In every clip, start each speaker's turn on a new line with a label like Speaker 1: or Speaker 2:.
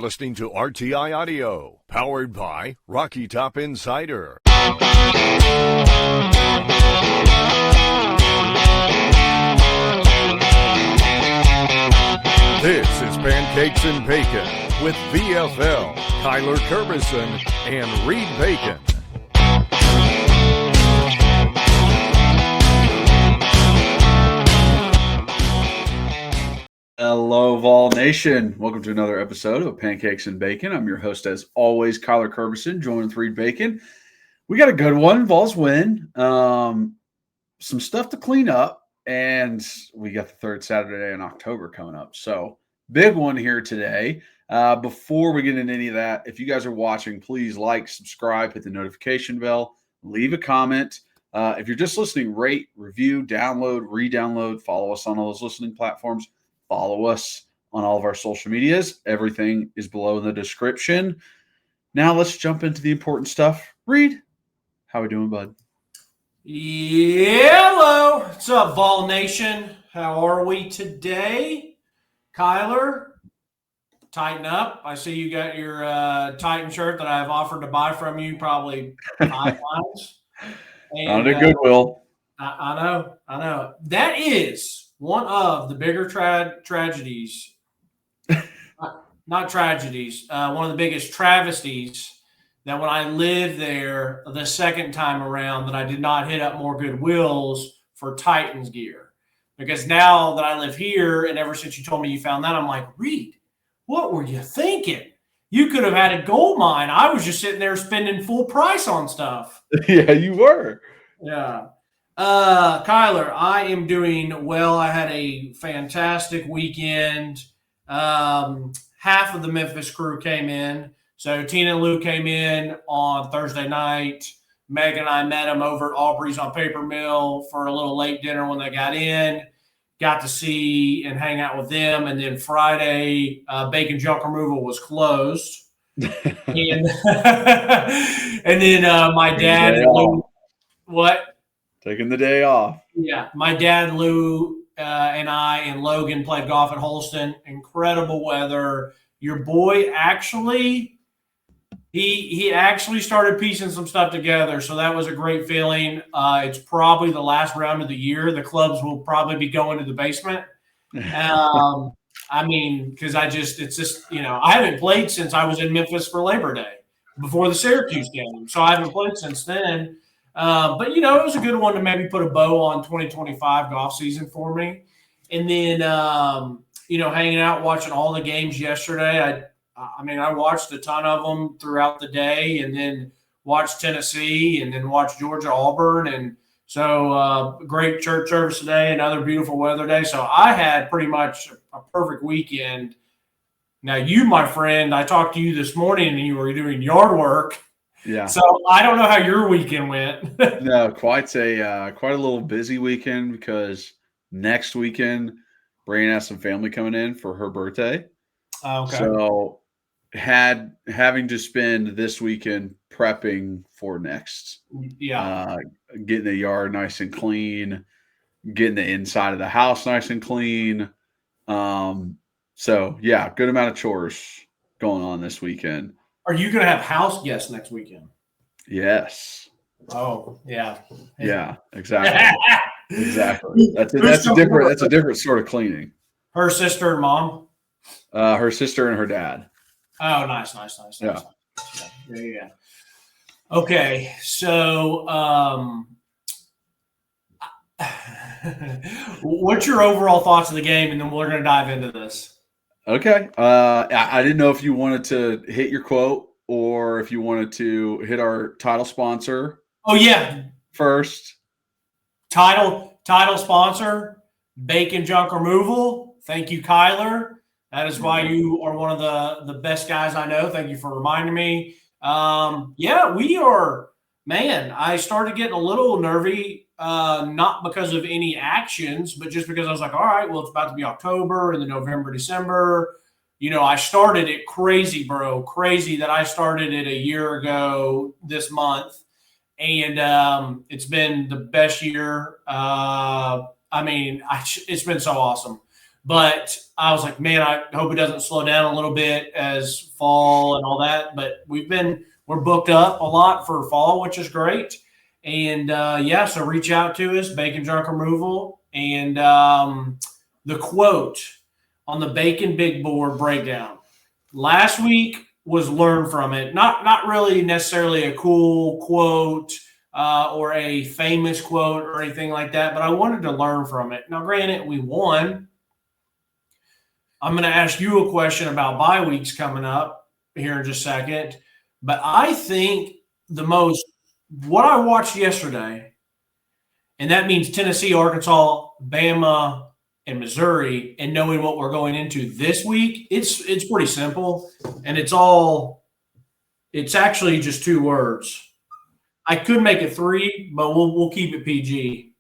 Speaker 1: Listening to RTI Audio, powered by Rocky Top Insider. This is Pancakes and Bacon with VFL, Kyler Kerbyson, and Reed Bacon.
Speaker 2: Hello, Vol Nation. Welcome to another episode of Pancakes and Bacon. I'm your host, as always, Kyler Kerbyson, joined with Reed Bacon. We got a good one. Vols win. Some stuff to clean up, and we got the third Saturday in October coming up. So, big one here today. Before we get into any of that, if you guys are watching, please like, subscribe, hit the notification bell, leave a comment. If you're just listening, rate, review, download, re-download, follow us on all those listening platforms. Follow us on all of our social medias. Everything is below in the description. Now let's jump into the important stuff. Reed, how we doing, bud?
Speaker 3: Hello. What's up, Vol Nation? How are we today? Kyler, tighten up. I see you got your Titan shirt that I've offered to buy from you probably 5 times.
Speaker 2: On to Goodwill.
Speaker 3: I know. That is one of the bigger tragedies, not tragedies, one of the biggest travesties that when I lived there the second time around that I did not hit up more Goodwills for Titans gear. Because now that I live here and ever since you told me you found that, I'm like, Reed, what were you thinking? You could have had a gold mine. I was just sitting there spending full price on stuff.
Speaker 2: Yeah, you were.
Speaker 3: Yeah. Kyler, I am doing well. I had a fantastic weekend. Half of the Memphis crew came in. So Tina and Lou came in on Thursday night. Meg and I met them over at Aubrey's on Paper Mill for a little late dinner when they got in. Got to see and hang out with them. And then Friday, Bacon Junk Removal was closed. and then my dad and Lou. What?
Speaker 2: Taking the day off.
Speaker 3: Yeah. My dad, Lou, and I and Logan played golf at Holston. Incredible weather. Your boy actually, he actually started piecing some stuff together. So that was a great feeling. It's probably the last round of the year. The clubs will probably be going to the basement. I mean, because it's just, I haven't played since I was in Memphis for Labor Day before the Syracuse game. So I haven't played since then. But, it was a good one to maybe put a bow on 2025 golf season for me. And then, hanging out, watching all the games yesterday. I watched a ton of them throughout the day and then watched Tennessee and then watched Georgia-Auburn. And so great church service today, another beautiful weather day. So I had pretty much a perfect weekend. Now, you, my friend, I talked to you this morning and you were doing yard work.
Speaker 2: Yeah.
Speaker 3: So I don't know how your weekend went.
Speaker 2: No, quite a little busy weekend because next weekend Brian has some family coming in for her birthday.
Speaker 3: Okay.
Speaker 2: So having to spend this weekend prepping for next.
Speaker 3: Yeah.
Speaker 2: Getting the yard nice and clean, getting the inside of the house nice and clean. So yeah, good amount of chores going on this weekend.
Speaker 3: Are you going to have house guests next weekend?
Speaker 2: Yes.
Speaker 3: Oh, yeah.
Speaker 2: Yeah, exactly. Exactly. That's a different sort of cleaning.
Speaker 3: Her sister and mom?
Speaker 2: Her sister and her dad.
Speaker 3: Oh, nice.
Speaker 2: Yeah.
Speaker 3: Yeah. Okay, so what's your overall thoughts of the game, and then we're going to dive into this.
Speaker 2: Okay. I didn't know if you wanted to hit your quote or if you wanted to hit our title sponsor.
Speaker 3: Oh, yeah.
Speaker 2: First.
Speaker 3: Title sponsor, Bacon Junk Removal. Thank you, Kyler. That is why you are one of the best guys I know. Thank you for reminding me. Yeah, we are, man, I started getting a little nervy, not because of any actions, but just because I was like, all right, well, it's about to be October and then November, December. I started it crazy, bro. Crazy that I started it a year ago this month. And it's been the best year. It's been so awesome. But I was like, man, I hope it doesn't slow down a little bit as fall and all that. But we're booked up a lot for fall, which is great. And so reach out to us, Bacon Junk Removal. And the quote on the Bacon Big Board breakdown last week was learn from it. Not really necessarily a cool quote or a famous quote or anything like that, but I wanted to learn from it. Now, granted, we won. I'm going to ask you a question about bye weeks coming up here in just a second. But I think what I watched yesterday, and that means Tennessee, Arkansas, Bama, and Missouri, and knowing what we're going into this week, it's pretty simple. And it's actually just 2 words. I could make it 3, but we'll keep it PG.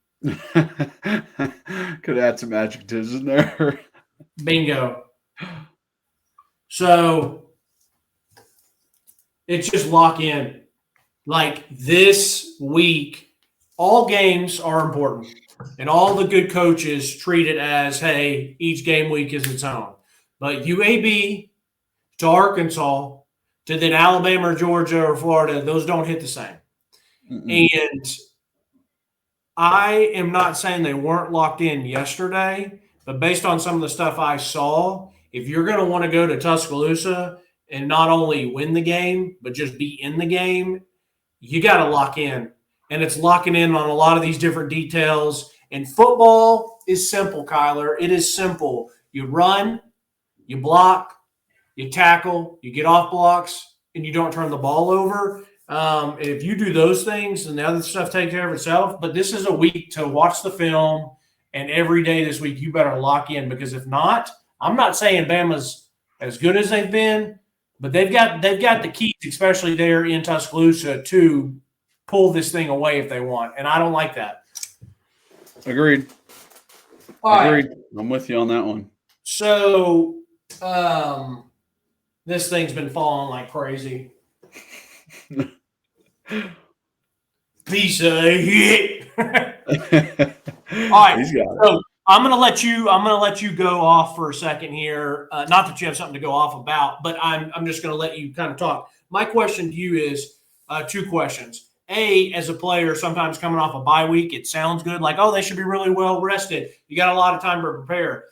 Speaker 2: Could add some adjectives in there.
Speaker 3: Bingo. So it's just lock in. Like this week, all games are important. And all the good coaches treat it as, hey, each game week is its own. But UAB to Arkansas to then Alabama or Georgia or Florida, those don't hit the same. Mm-mm. And I am not saying they weren't locked in yesterday, but based on some of the stuff I saw, if you're going to want to go to Tuscaloosa and not only win the game, but just be in the game, you got to lock in. And it's locking in on a lot of these different details. And football is simple, Kyler. It is simple. You run, you block, you tackle, you get off blocks, and you don't turn the ball over. If you do those things, then the other stuff takes care of itself. But this is a week to watch the film, and every day this week you better lock in, because if not, I'm not saying Bama's as good as they've been, but they've got the keys, especially there in Tuscaloosa, to pull this thing away if they want, and I don't like that.
Speaker 2: Agreed. Agreed. Right. I'm with you on that one.
Speaker 3: So this thing's been falling like crazy. Piece of shit. All right. So I'm gonna let you go off for a second here. Not that you have something to go off about, but I'm just gonna let you kind of talk. My question to you is 2 questions. A, as a player, sometimes coming off a bye week, it sounds good, like, oh, they should be really well rested. You got a lot of time to prepare.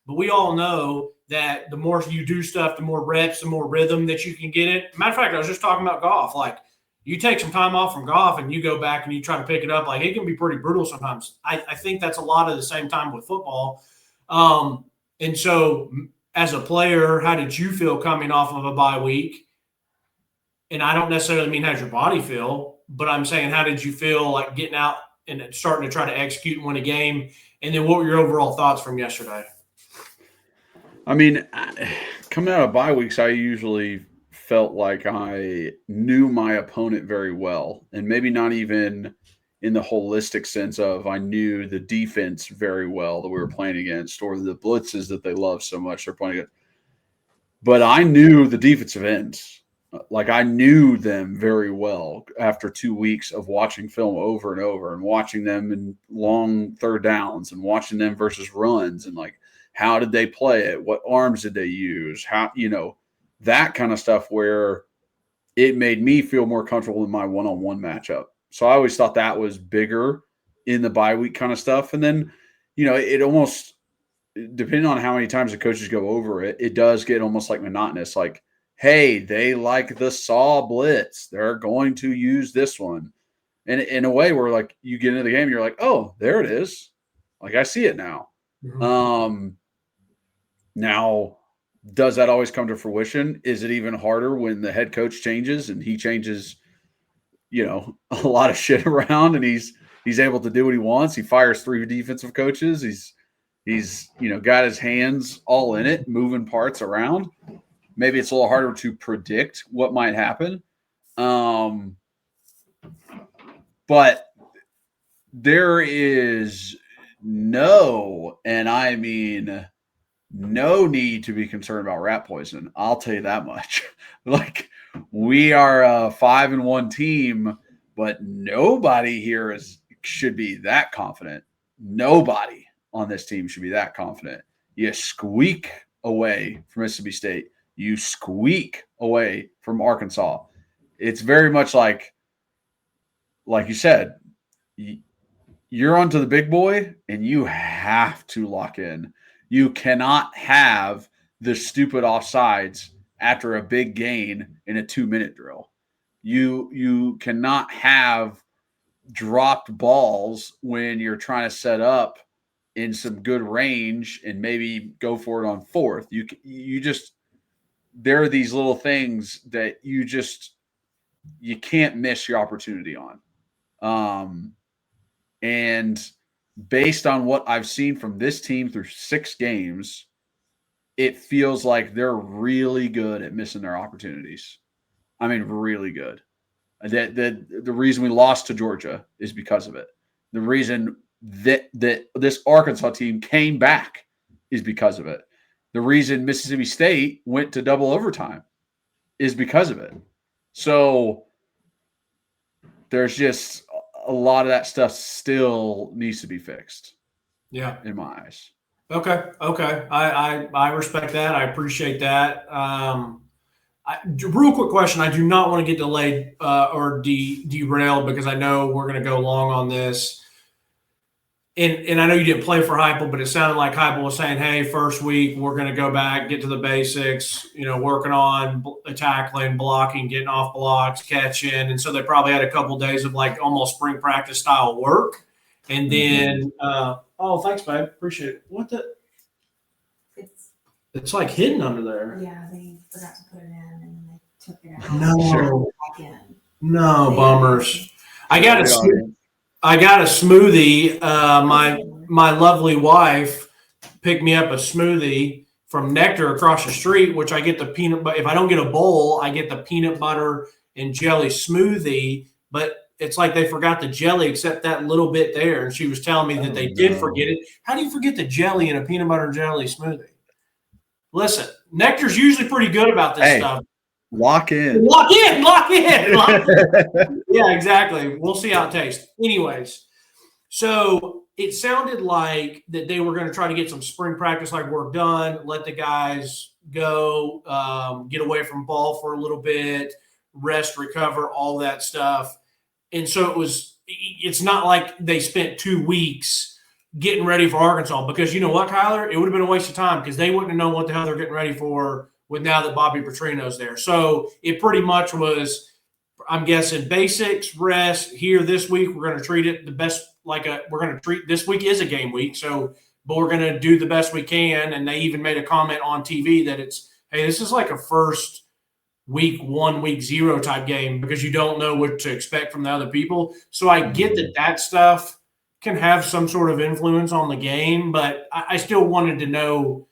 Speaker 3: But we all know that the more you do stuff, the more reps, the more rhythm that you can get it. Matter of fact, I was just talking about golf. Like, you take some time off from golf and you go back and you try to pick it up. Like, it can be pretty brutal sometimes. I think that's a lot of the same time with football. And so as a player, how did you feel coming off of a bye week? And I don't necessarily mean how's your body feel, but I'm saying how did you feel like getting out and starting to try to execute and win a game? And then what were your overall thoughts from yesterday?
Speaker 2: I mean, coming out of bye weeks, I usually felt like I knew my opponent very well, and maybe not even in the holistic sense of I knew the defense very well that we were playing against, or the blitzes that they love so much they're playing against. But I knew the defensive ends. Like, I knew them very well after 2 weeks of watching film over and over and watching them in long third downs and watching them versus runs, and like, how did they play it? What arms did they use? How, that kind of stuff, where it made me feel more comfortable in my one-on-one matchup. So I always thought that was bigger in the bye week kind of stuff. And then, it almost, depending on how many times the coaches go over it, it does get almost like monotonous. Like, hey, they like the saw blitz. They're going to use this one. And in a way where, like, you get into the game, you're like, oh, there it is. Like, I see it now. Mm-hmm. Now, does that always come to fruition? Is it even harder when the head coach changes and he changes, a lot of shit around, and he's able to do what he wants? He fires 3 defensive coaches. He's got his hands all in it, moving parts around. Maybe it's a little harder to predict what might happen. But there is no need to be concerned about rat poison. I'll tell you that much. Like, we are a 5-1 team, but nobody here should be that confident. Nobody on this team should be that confident. You squeak away from Mississippi State. You squeak away from Arkansas. It's very much like you said, you're onto the big boy, and you have to lock in. You cannot have the stupid offsides after a big gain in a 2-minute drill. You cannot have dropped balls when you're trying to set up in some good range and maybe go for it on fourth. You just, there are these little things that you can't miss your opportunity on. And based on what I've seen from this team through 6 games, it feels like they're really good at missing their opportunities. I mean, really good. The reason we lost to Georgia is because of it. The reason that this Arkansas team came back is because of it. The reason Mississippi State went to double overtime is because of it. So there's just a lot of that stuff still needs to be fixed.
Speaker 3: Yeah,
Speaker 2: in my eyes.
Speaker 3: Okay. I respect that. I appreciate that. Real quick question. I do not want to get delayed or derailed because I know we're going to go long on this. And I know you didn't play for Heupel, but it sounded like Heupel was saying, hey, first week, we're going to go back, get to the basics, working on tackling, blocking, getting off blocks, catching. And so they probably had a couple of days of like almost spring practice style work. And then, thanks, babe. Appreciate it. What the? It's like hidden under there.
Speaker 4: Yeah, they forgot to put it in and then they took it out.
Speaker 3: No.
Speaker 4: Back in.
Speaker 3: No, bummers. I got a smoothie. My lovely wife picked me up a smoothie from Nectar across the street, which I get the peanut butter. If I don't get a bowl, I get the peanut butter and jelly smoothie. But it's like they forgot the jelly except that little bit there. And she was telling me that they did forget it. How do you forget the jelly in a peanut butter and jelly smoothie? Listen, Nectar's usually pretty good about this stuff.
Speaker 2: Lock in.
Speaker 3: Yeah, exactly. We'll see how it tastes. Anyways, so it sounded like that they were going to try to get some spring practice like work done, let the guys go, get away from ball for a little bit, rest, recover, all that stuff. And so it's not like they spent 2 weeks getting ready for Arkansas because you know what, Kyler? It would have been a waste of time because they wouldn't have known what the hell they're getting ready for with now that Bobby Petrino's there. So it pretty much was, I'm guessing, basics, rest. Here this week, we're going to treat it the best, we're going to treat, this week is a game week, but we're going to do the best we can. And they even made a comment on TV that hey, this is like a first week 1, week 0 type game because you don't know what to expect from the other people. So I get that stuff can have some sort of influence on the game, but I still wanted to know,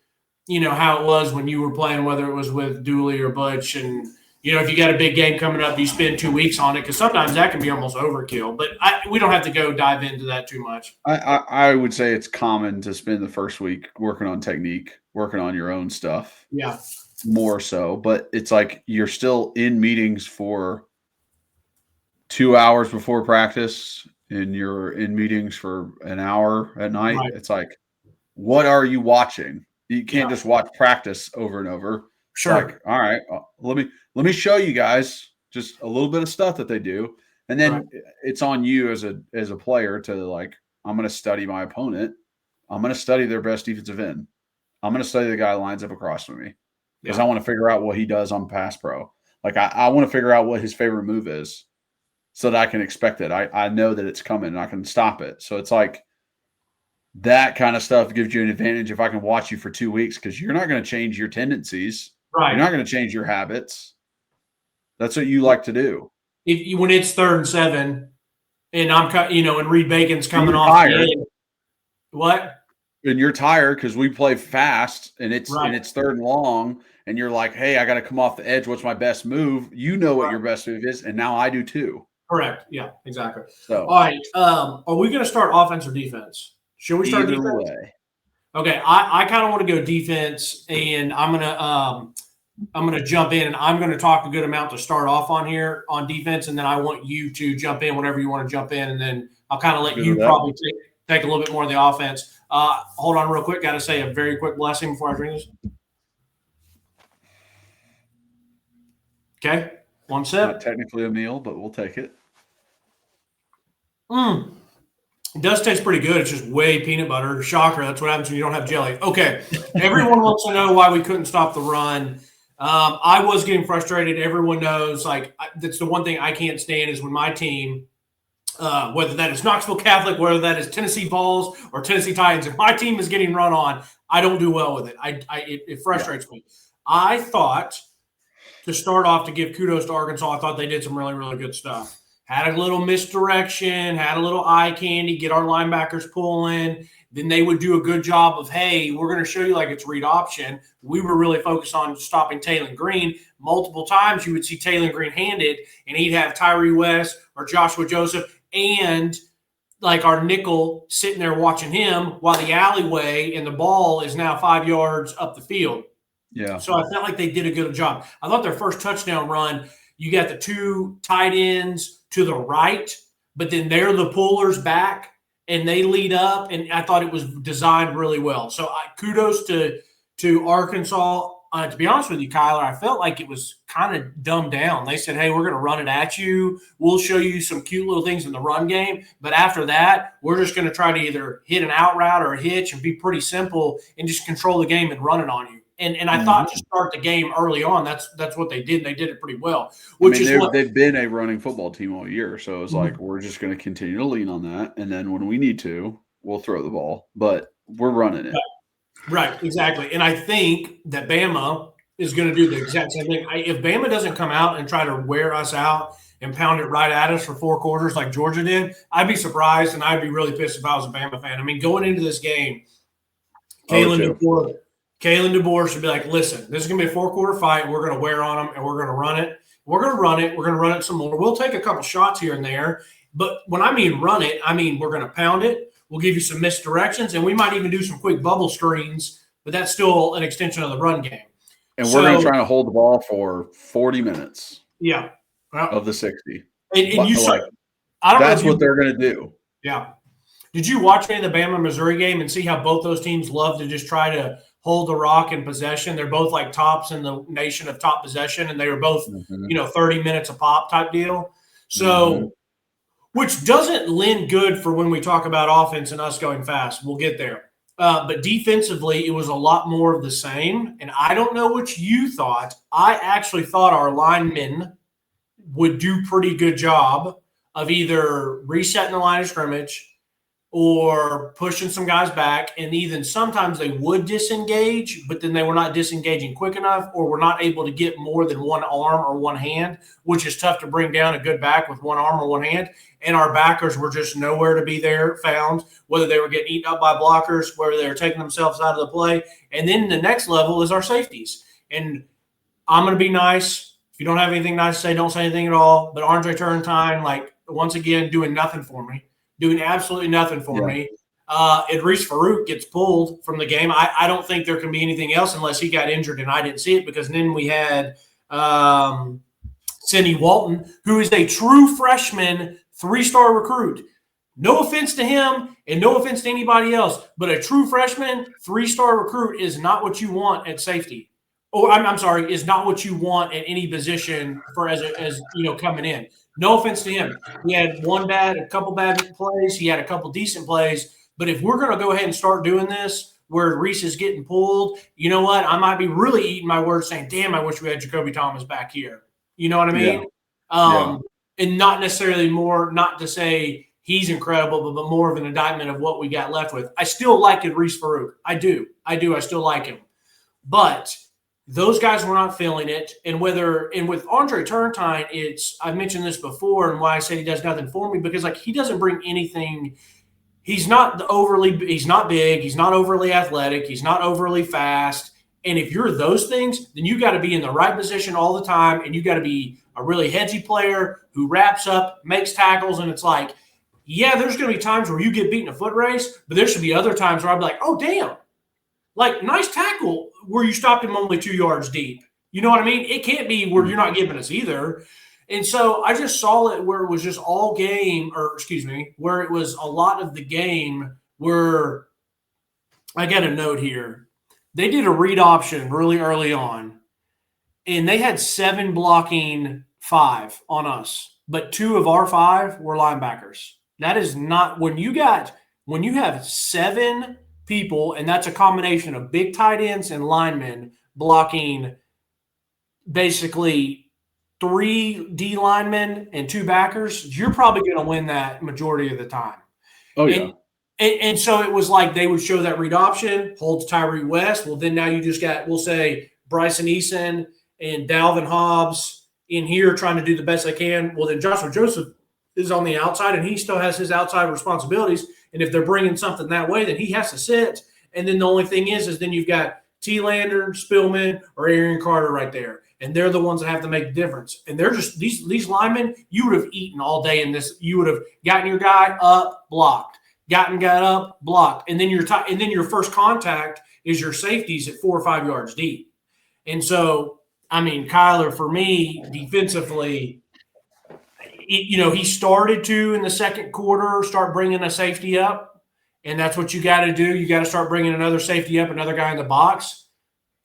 Speaker 3: how it was when you were playing, whether it was with Dooley or Butch. And, if you got a big game coming up, you spend 2 weeks on it because sometimes that can be almost overkill. But we don't have to go dive into that too much.
Speaker 2: I would say it's common to spend the first week working on technique, working on your own stuff.
Speaker 3: Yeah.
Speaker 2: More so. But it's like you're still in meetings for 2 hours before practice and you're in meetings for an hour at night. Right. It's like, what are you watching? You can't just watch practice over and over.
Speaker 3: Sure.
Speaker 2: Like, all right, let me show you guys just a little bit of stuff that they do. And then it's on you as a player to I'm going to study my opponent. I'm going to study their best defensive end. I'm going to study the guy who lines up across from me because I want to figure out what he does on pass pro. I want to figure out what his favorite move is so that I can expect it. I know that it's coming and I can stop it. So it's like that kind of stuff gives you an advantage if I can watch you for 2 weeks because you're not going to change your tendencies.
Speaker 3: Right.
Speaker 2: You're not going to change your habits. That's what you like to do.
Speaker 3: When it's 3rd and 7 and and Reed Bacon's coming off
Speaker 2: tired.
Speaker 3: The game. What?
Speaker 2: And you're tired because we play fast and it's 3rd and long and you're like, hey, I got to come off the edge. What's my best move? You know what your best move is. And now I do too.
Speaker 3: Correct. Yeah, exactly.
Speaker 2: So,
Speaker 3: all right. Are we going to start offense or defense? Should we start defense?
Speaker 2: Way.
Speaker 3: Okay. I kind of want to go defense, and I'm gonna jump in, and I'm gonna talk a good amount to start off on here on defense, and then I want you to jump in whenever you want to jump in, and then I'll kind of let you probably take a little bit more of the offense. Hold on real quick. Got to say a very quick blessing before I drink this. Okay. One sip.
Speaker 2: Not technically a meal, but we'll take it.
Speaker 3: It does taste pretty good. It's just way peanut butter. Shocker. That's what happens when you don't have jelly. Okay. Everyone wants to know why we couldn't stop the run. I was getting frustrated. Everyone knows, that's the one thing I can't stand is when my team, whether that is Knoxville Catholic, whether that is Tennessee Vols or Tennessee Titans, if my team is getting run on, I don't do well with it. It frustrates me. I thought, to start off, to give kudos to Arkansas, I thought they did some really, really good stuff. Had a little misdirection, had a little eye candy, get our linebackers pulling. Then they would do a good job of, hey, we're going to show you like it's read option. We were really focused on stopping Taylon Green. Multiple times you would see Taylon Green handed, and he'd have Tyree West or Joshua Joseph and like our nickel sitting there watching him while the alleyway and the ball is now 5 yards up the field.
Speaker 2: Yeah.
Speaker 3: So I felt like they did a good job. I thought their first touchdown run, you got the two tight ends to the right, but then they're the pullers back and they lead up, and I thought it was designed really well. So kudos to Arkansas. To be honest with you, Kyler, I felt like it was kind of dumbed down. They said, hey, we're going to run it at you. We'll show you some cute little things in the run game. But after that, we're just going to try to either hit an out route or a hitch and be pretty simple and just control the game and run it on you. And I thought to start the game early on, that's what they did. And they did it pretty well.
Speaker 2: They've been a running football team all year. So it's like, we're just going to continue to lean on that. And then when we need to, we'll throw the ball. But we're running it.
Speaker 3: Right, exactly. And I think that Bama is going to do the exact same thing. If Bama doesn't come out and try to wear us out and pound it right at us for 4 quarters like Georgia did, I'd be surprised, and I'd be really pissed if I was a Bama fan. I mean, going into this game, Kalen DeBoer should be like, listen, this is going to be a 4-quarter fight. We're going to wear on them, and we're going to run it. We're going to run it. We're going to run it some more. We'll take a couple shots here and there. But when I mean run it, I mean we're going to pound it. We'll give you some misdirections, and we might even do some quick bubble screens, but that's still an extension of the run game.
Speaker 2: And we're going to try to hold the ball for 40 minutes of the 60. That's what they're going to do.
Speaker 3: Yeah. Did you watch any of the Bama-Missouri game and see how both those teams love to just try to hold the rock in possession? They're both like tops in the nation of top possession, and they were both, 30 minutes a pop type deal. So which doesn't lend good for when we talk about offense and us going fast. We'll get there. But defensively, it was a lot more of the same. And I don't know what you thought. I actually thought our linemen would do pretty good job of either resetting the line of scrimmage or pushing some guys back. And even sometimes they would disengage, but then they were not disengaging quick enough, or were not able to get more than one arm or one hand, which is tough to bring down a good back with one arm or one hand. And our backers were just nowhere to be there found, whether they were getting eaten up by blockers, whether they were taking themselves out of the play. And then the next level is our safeties. And I'm going to be nice. If you don't have anything nice to say, don't say anything at all. But Andre Turrentine, once again, doing nothing for me. Doing absolutely nothing for me. Idris Farouk gets pulled from the game. I don't think there can be anything else unless he got injured and I didn't see it, because then we had Sidney Walton, who is a true freshman 3-star recruit. No offense to him and no offense to anybody else, but a true freshman 3-star recruit is not what you want at safety. Or I'm sorry, is not what you want at any position for as coming in. No offense to him. He had a couple bad plays. He had a couple decent plays. But if we're going to go ahead and start doing this where Reese is getting pulled, you know what? I might be really eating my words saying, damn, I wish we had Jacoby Thomas back here. You know what I mean? And not necessarily not to say he's incredible, but more of an indictment of what we got left with. I still like Idris Farouk. I do. I still like him. But those guys were not feeling it. And with Andre Turrentine, I've mentioned this before and why I say he does nothing for me, because he doesn't bring anything. He's not big. He's not overly athletic. He's not overly fast. And if you're those things, then you got to be in the right position all the time. And you got to be a really headsy player who wraps up, makes tackles. And it's there's going to be times where you get beat in a foot race, but there should be other times where I'd be like, oh, damn. Nice tackle where you stopped him only 2 yards deep. You know what I mean? It can't be where you're not giving us either. And so I just saw it where it was just all game, where it was a lot of the game where I got a note here. They did a read option really early on, and they had 7 blocking 5 on us, but 2 of our 5 were linebackers. That is not when you have 7 people, and that's a combination of big tight ends and linemen blocking basically 3 D linemen and 2 backers, you're probably going to win that majority of the time.
Speaker 2: Oh, yeah.
Speaker 3: And so it was like they would show that read option, hold to Tyree West. Well, then now you just got, we'll say, Bryson Eason and Dalvin Hobbs in here trying to do the best they can. Well, then Joshua Joseph is on the outside, and he still has his outside responsibilities. And if they're bringing something that way, then he has to sit. And then the only thing is then you've got T-Lander, Spillman, or Aaron Carter right there. And they're the ones that have to make the difference. And they're just these linemen, you would have eaten all day in this. You would have gotten your guy up, blocked, got up, blocked. And then your first contact is your safeties at 4 or 5 yards deep. And so, I mean, Kyler, for me, defensively, he started to, in the second quarter, start bringing a safety up. And that's what you got to do. You got to start bringing another safety up, another guy in the box.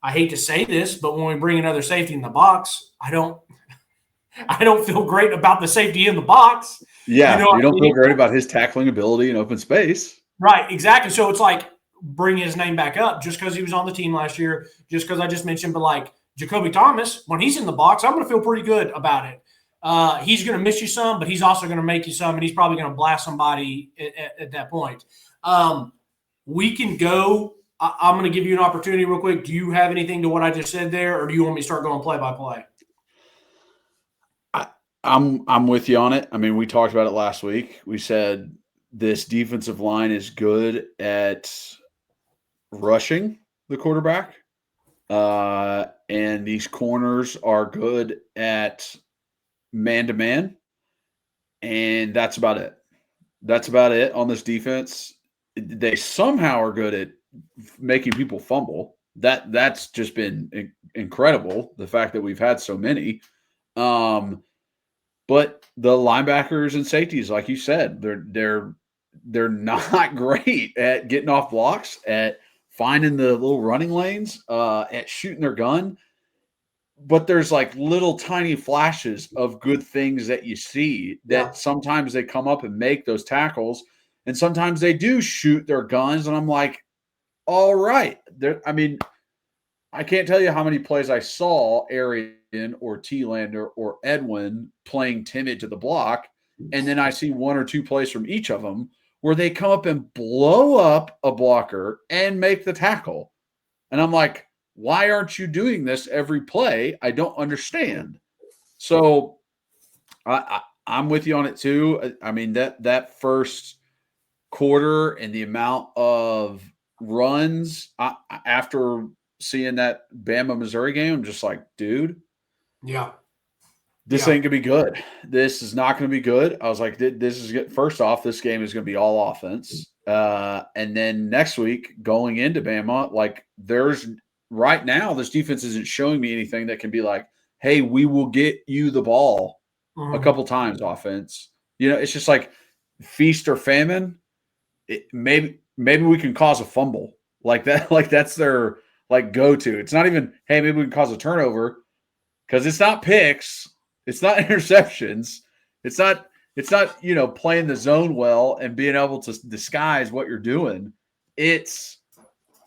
Speaker 3: I hate to say this, but when we bring another safety in the box, I don't feel great about the safety in the box.
Speaker 2: Yeah, you don't feel great about his tackling ability in open space.
Speaker 3: Right, exactly. So it's like bring his name back up just because he was on the team last year, just because I just mentioned, but like Jacoby Thomas, when he's in the box, I'm going to feel pretty good about it. He's going to miss you some, but he's also going to make you some, and he's probably going to blast somebody at that point. We can go. I'm going to give you an opportunity real quick. Do you have anything to what I just said there, or do you want me to start going play by play?
Speaker 2: I'm with you on it. I mean, we talked about it last week. We said this defensive line is good at rushing the quarterback, and these corners are good at man-to-man, and that's about it. That's about it on this defense. They somehow are good at making people fumble. That's just been incredible, the fact that we've had so many. But the linebackers and safeties, like you said, they're not great at getting off blocks, at finding the little running lanes, at shooting their gun. But there's like little tiny flashes of good things that you see that sometimes they come up and make those tackles, and sometimes they do shoot their guns. And I'm like, all right. I mean, I can't tell you how many plays I saw Arian or T-Lander or Edwin playing timid to the block, and then I see 1 or 2 plays from each of them where they come up and blow up a blocker and make the tackle. And I'm like, why aren't you doing this every play? I don't understand. So I'm with you on it too. I mean, that first quarter and the amount of runs after seeing that Bama Missouri game, I'm just like, dude, this ain't gonna be good. This is not gonna be good. I was like, this is good. First off, this game is gonna be all offense, and then next week going into Bama, like there's right now this defense isn't showing me anything that can be like, hey, we will get you the ball a couple times offense. It's just like feast or famine. Maybe we can cause a fumble like that. Like that's their like go-to. It's not even, hey, maybe we can cause a turnover, because it's not picks, it's not interceptions, it's not playing the zone well and being able to disguise what you're doing. It's,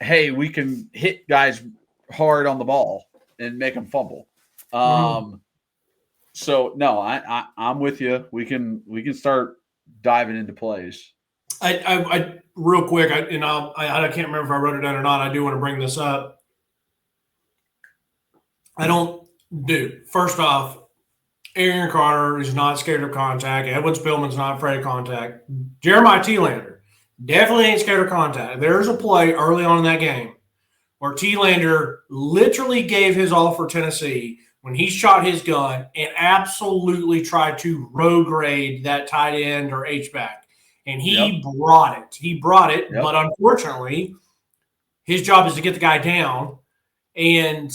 Speaker 2: hey, we can hit guys hard on the ball and make them fumble. So no, I'm with you. We can start diving into plays.
Speaker 3: I real quick, I can't remember if I wrote it down or not. I do want to bring this up. First off, Aaron Carter is not scared of contact. Edwin Spillman's not afraid of contact. Jeremiah T-Lander definitely ain't scared of contact. There's a play early on in that game where T-Lander literally gave his all for Tennessee when he shot his gun and absolutely tried to road grade that tight end or H-back. And he brought it. Yep. But unfortunately, his job is to get the guy down. And,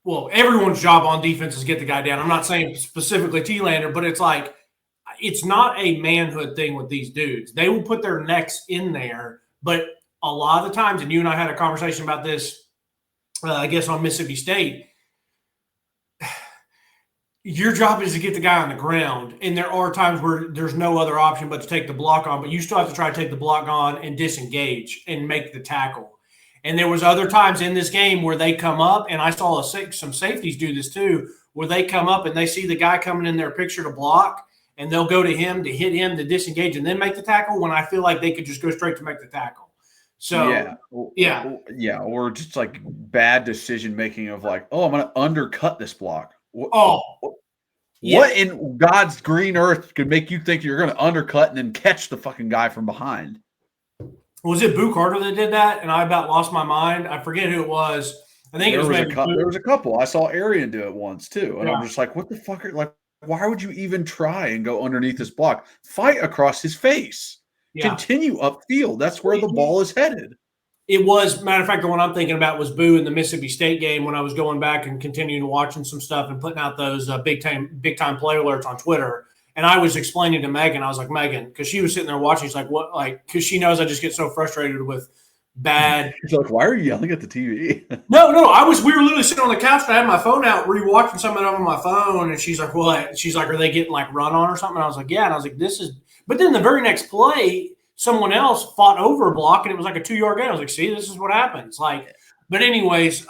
Speaker 3: well, everyone's job on defense is to get the guy down. I'm not saying specifically T-Lander, but it's like it's not a manhood thing with these dudes. They will put their necks in there, but a lot of the times, and you and I had a conversation about this, I guess, on Mississippi State, your job is to get the guy on the ground. And there are times where there's no other option but to take the block on, but you still have to try to take the block on and disengage and make the tackle. And there was other times in this game where they come up, and I saw some safeties do this too, where they come up and they see the guy coming in their picture to block, and they'll go to him to hit him to disengage and then make the tackle, when I feel like they could just go straight to make the tackle. So,
Speaker 2: yeah, or just like bad decision making of like, oh, I'm going to undercut this block. What in God's green earth could make you think you're going to undercut and then catch the fucking guy from behind?
Speaker 3: Was it Boo Carter that did that? And I about lost my mind. I forget who it was. I think there
Speaker 2: was a couple. I saw Arian do it once too, and I'm just like, what the fuck? Why would you even try and go underneath this block? Fight across his face. Yeah. Continue upfield. That's where the ball is headed.
Speaker 3: It was, matter of fact, the one I'm thinking about was Boo in the Mississippi State game when I was going back and continuing watching some stuff and putting out those big time play alerts on Twitter. And I was explaining to Megan, I was like, Megan, because she was sitting there watching. She's like, what? Like, because she knows I just get so frustrated with bad.
Speaker 2: She's like, why are you yelling at the TV?
Speaker 3: No. We were literally sitting on the couch and I had my phone out, rewatching some of them on my phone. And she's like, what? She's like, are they getting like run on or something? And I was like, yeah. And I was like, but then the very next play, someone else fought over a block and it was like a 2-yard gain. I was like, see, this is what happens. Like, but anyways,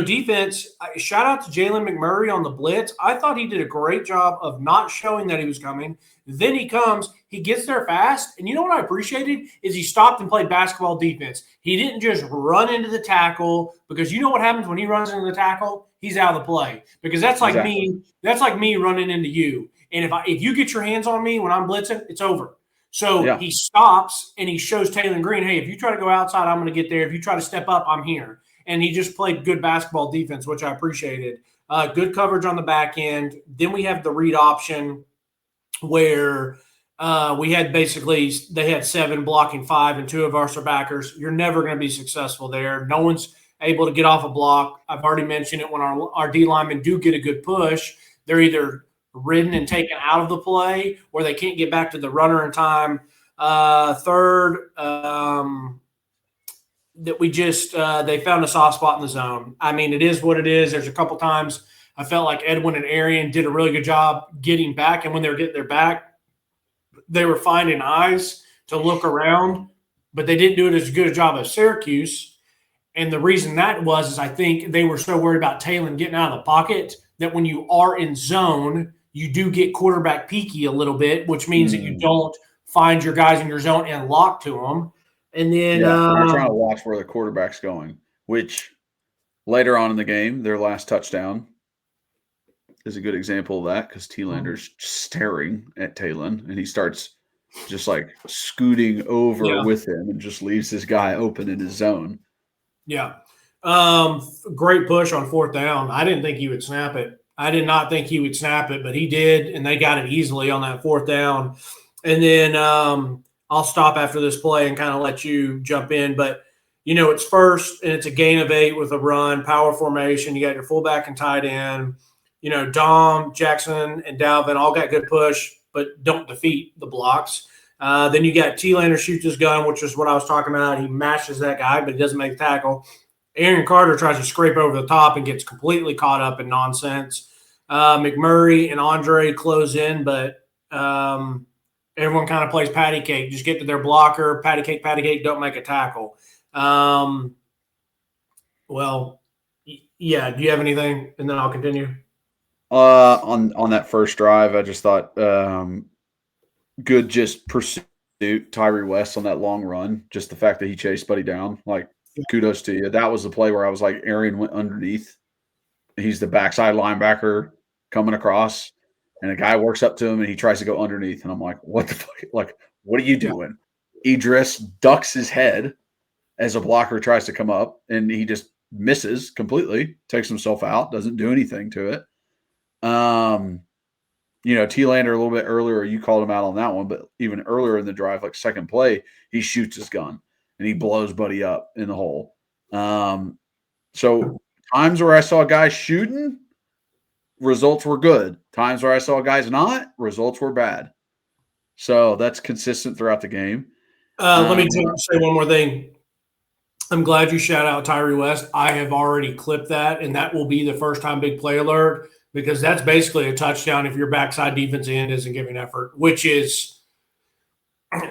Speaker 3: defense, shout out to Jalen McMurray on the blitz. I thought he did a great job of not showing that he was coming. Then he comes, he gets there fast. And you know what I appreciated is he stopped and played basketball defense. He didn't just run into the tackle, because you know what happens when he runs into the tackle? He's out of the play, because that's like me. That's like me running into you. And if you get your hands on me when I'm blitzing, it's over. So he stops and he shows Taylor Green, hey, if you try to go outside, I'm going to get there. If you try to step up, I'm here. And he just played good basketball defense, which I appreciated. Good coverage on the back end. Then we have the read option where we had they had 7 blocking 5 and 2 of our backers. You're never going to be successful there. No one's able to get off a block. I've already mentioned it. When our D linemen do get a good push, they're either ridden and taken out of the play, or they can't get back to the runner in time. Third, that we just they found a soft spot in the zone. I mean, it is what it is. There's a couple times I felt like Edwin and Arian did a really good job getting back, and when they were getting their back, they were finding eyes to look around, but they didn't do it as good a job as Syracuse. And the reason that was is I think they were so worried about Taylor getting out of the pocket that when you are in zone, you do get quarterback peaky a little bit, which means that you don't find your guys in your zone and lock to them. And then
Speaker 2: they're trying to watch where the quarterback's going, which later on in the game, their last touchdown is a good example of that, because T-Lander's staring at Talon and he starts just like scooting over with him and just leaves this guy open in his zone.
Speaker 3: Yeah. Great push on 4th down. I didn't think he would snap it. I did not think he would snap it, but he did, and they got it easily on that 4th down. And then I'll stop after this play and kind of let you jump in. But, it's first, and it's a gain of 8 with a run, power formation. You got your fullback and tight end. Dom, Jackson, and Dalvin all got good push, but don't defeat the blocks. Then you got T-Lander shoots his gun, which is what I was talking about. He mashes that guy, but he doesn't make the tackle. Aaron Carter tries to scrape over the top and gets completely caught up in nonsense. McMurray and Andre close in, but everyone kind of plays patty cake. Just get to their blocker, patty cake, don't make a tackle. Do you have anything? And then I'll continue.
Speaker 2: On that first drive, I just thought good just pursuit, Tyree West on that long run. Just the fact that he chased Buddy down, kudos to you. That was the play where I was like, Arian went underneath. He's the backside linebacker coming across, and a guy works up to him and he tries to go underneath. And I'm like, what the fuck? Like, what are you doing? Idris ducks his head as a blocker tries to come up, and he just misses completely, takes himself out, doesn't do anything to it. T-Lander a little bit earlier, you called him out on that one, but even earlier in the drive, like second play, he shoots his gun and he blows Buddy up in the hole. So times where I saw guys shooting, results were good. Times where I saw guys not, results were bad. So that's consistent throughout the game.
Speaker 3: Let me say one more thing. I'm glad you shout out Tyree West. I have already clipped that, and that will be the first time big play alert because that's basically a touchdown if your backside defense end isn't giving effort, which is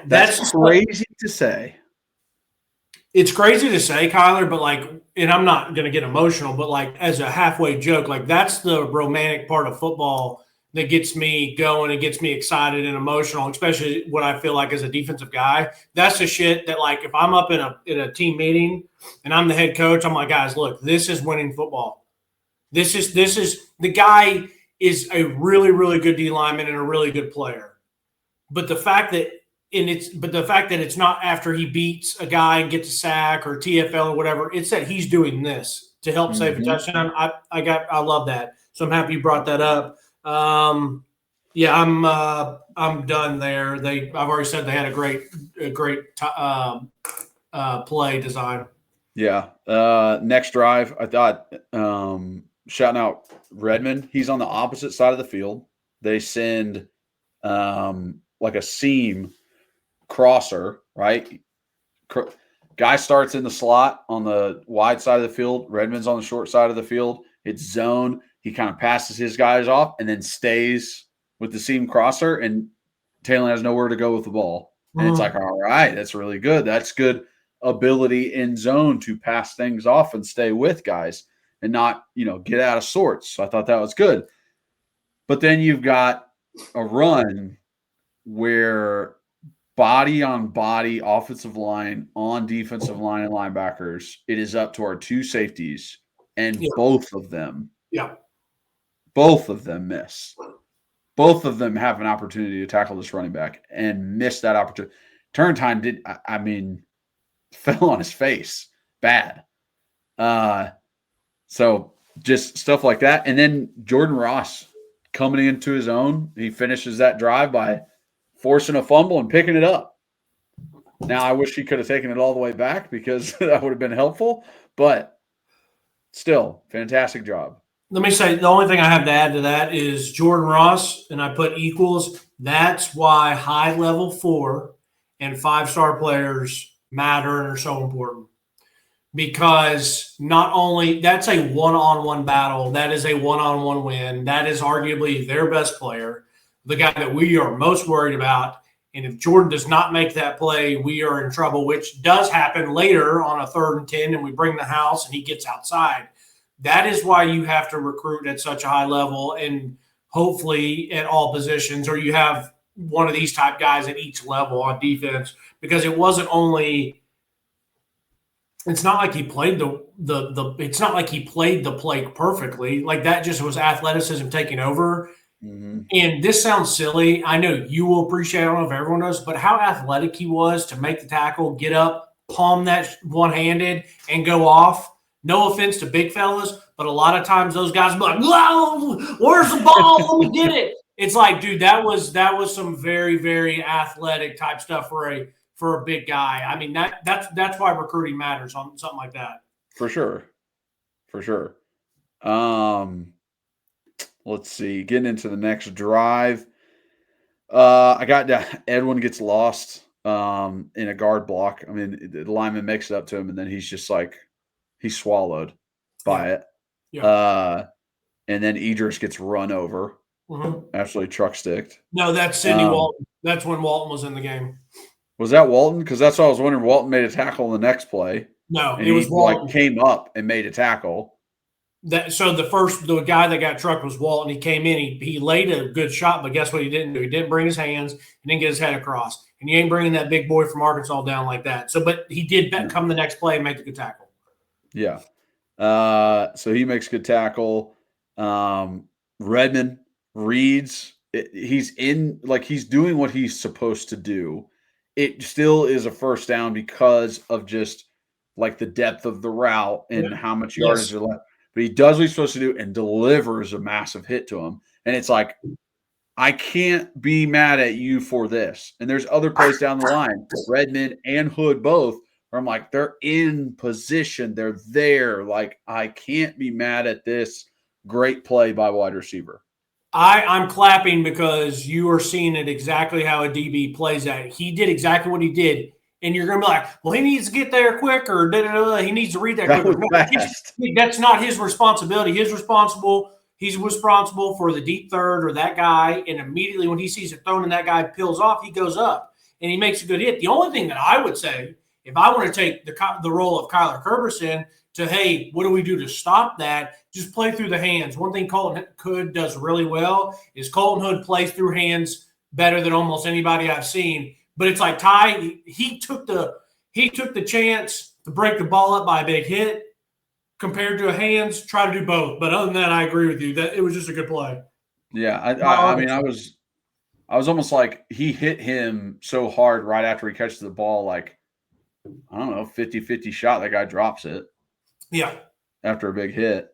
Speaker 2: that's crazy to say.
Speaker 3: It's crazy to say, Kyler, but and I'm not going to get emotional, but as a halfway joke, that's the romantic part of football that gets me going and gets me excited and emotional, especially what I feel like as a defensive guy. That's the shit that if I'm up in a team meeting and I'm the head coach, I'm like, guys, look, this is winning football. This is the guy is a really, really good D lineman and a really good player. But the fact that it's not after he beats a guy and gets a sack or TFL or whatever, it's that he's doing this to help save a touchdown. I love that. So I'm happy you brought that up. I'm done there. I've already said they had a great play design.
Speaker 2: Yeah. Next drive, I thought shouting out Redmond. He's on the opposite side of the field. They send a seam crosser, right? Guy starts in the slot on the wide side of the field. Redmond's on the short side of the field. It's zone. He kind of passes his guys off and then stays with the seam crosser, and Taylor has nowhere to go with the ball. And it's all right, that's really good. That's good ability in zone to pass things off and stay with guys and not, get out of sorts. So I thought that was good. But then you've got a run where body on body, offensive line on defensive line and linebackers, it is up to our two safeties, and both of them miss. Both of them have an opportunity to tackle this running back and miss that opportunity. Turntime fell on his face. Bad. So just stuff like that. And then Jordan Ross coming into his own. He finishes that drive by forcing a fumble and picking it up. Now, I wish he could have taken it all the way back because that would have been helpful. But still, fantastic job.
Speaker 3: Let me say, the only thing I have to add to that is Jordan Ross, and I put equals. That's why high level 4 and 5-star players matter and are so important. Because not only that's a one-on-one battle, that is a one-on-one win. That is arguably their best player, the guy that we are most worried about. And if Jordan does not make that play, we are in trouble, which does happen later on a 3rd and 10, and we bring the house and he gets outside. That is why you have to recruit at such a high level and hopefully at all positions, or you have one of these type guys at each level on defense, because it wasn't only – it's not like he played it's not like he played the play perfectly. Like that just was athleticism taking over. Mm-hmm. And this sounds silly. I know you will appreciate it. I don't know if everyone does, but how athletic he was to make the tackle, get up, palm that one-handed, and go off. No offense to big fellas, but a lot of times those guys be like, "Whoa, where's the ball? Let me get it." It's like, dude, that was some very, very athletic type stuff for a big guy. I mean, that's why recruiting matters on something like that.
Speaker 2: For sure. Let's see. Getting into the next drive. I got Edwin gets lost in a guard block. I mean, the lineman makes it up to him, and then he's just like, he's swallowed by it. Yeah. And then Idris gets run over. Mm-hmm. Absolutely truck sticked.
Speaker 3: No, that's Sidney Walton. That's when Walton was in the game.
Speaker 2: Was that Walton? Because that's what I was wondering. Walton made a tackle in the next play.
Speaker 3: No, it was Walton.
Speaker 2: Came up and made a tackle.
Speaker 3: So the guy that got trucked was Walton. He came in. He laid a good shot, but guess what he didn't do? He didn't bring his hands. He didn't get his head across. And you ain't bringing that big boy from Arkansas down like that. So, but he did come the next play and make a good tackle.
Speaker 2: Yeah. So he makes a good tackle. Redmond reads. He's doing what he's supposed to do. It still is a first down because of just like the depth of the route and how much yardage are left. But he does what he's supposed to do and delivers a massive hit to him. And it's like, I can't be mad at you for this. And there's other plays down the line, Redmond and Hood both, where I'm like, they're in position. They're there. Like, I can't be mad at this great play by wide receiver.
Speaker 3: I'm clapping because you are seeing it exactly how a DB plays at. He did exactly what he did. And you're going to be like, well, he needs to get there quicker. He needs to read that
Speaker 2: That
Speaker 3: quicker.
Speaker 2: was
Speaker 3: No,
Speaker 2: fast.
Speaker 3: that's not his responsibility. He's responsible for the deep third or that guy. And immediately when he sees it thrown and that guy peels off, he goes up and he makes a good hit. The only thing that I would say, if I want to take the role of Kyler Kerbyson to, hey, what do we do to stop that? Just play through the hands. One thing Colton Hood does really well is Colton Hood plays through hands better than almost anybody I've seen. But it's like Ty, he took the chance to break the ball up by a big hit compared to a hands, try to do both. But other than that, I agree with you that it was just a good play.
Speaker 2: Yeah, I mean, I was almost like he hit him so hard right after he catches the ball, like, I don't know, 50-50 shot. That guy drops it.
Speaker 3: Yeah.
Speaker 2: After a big hit.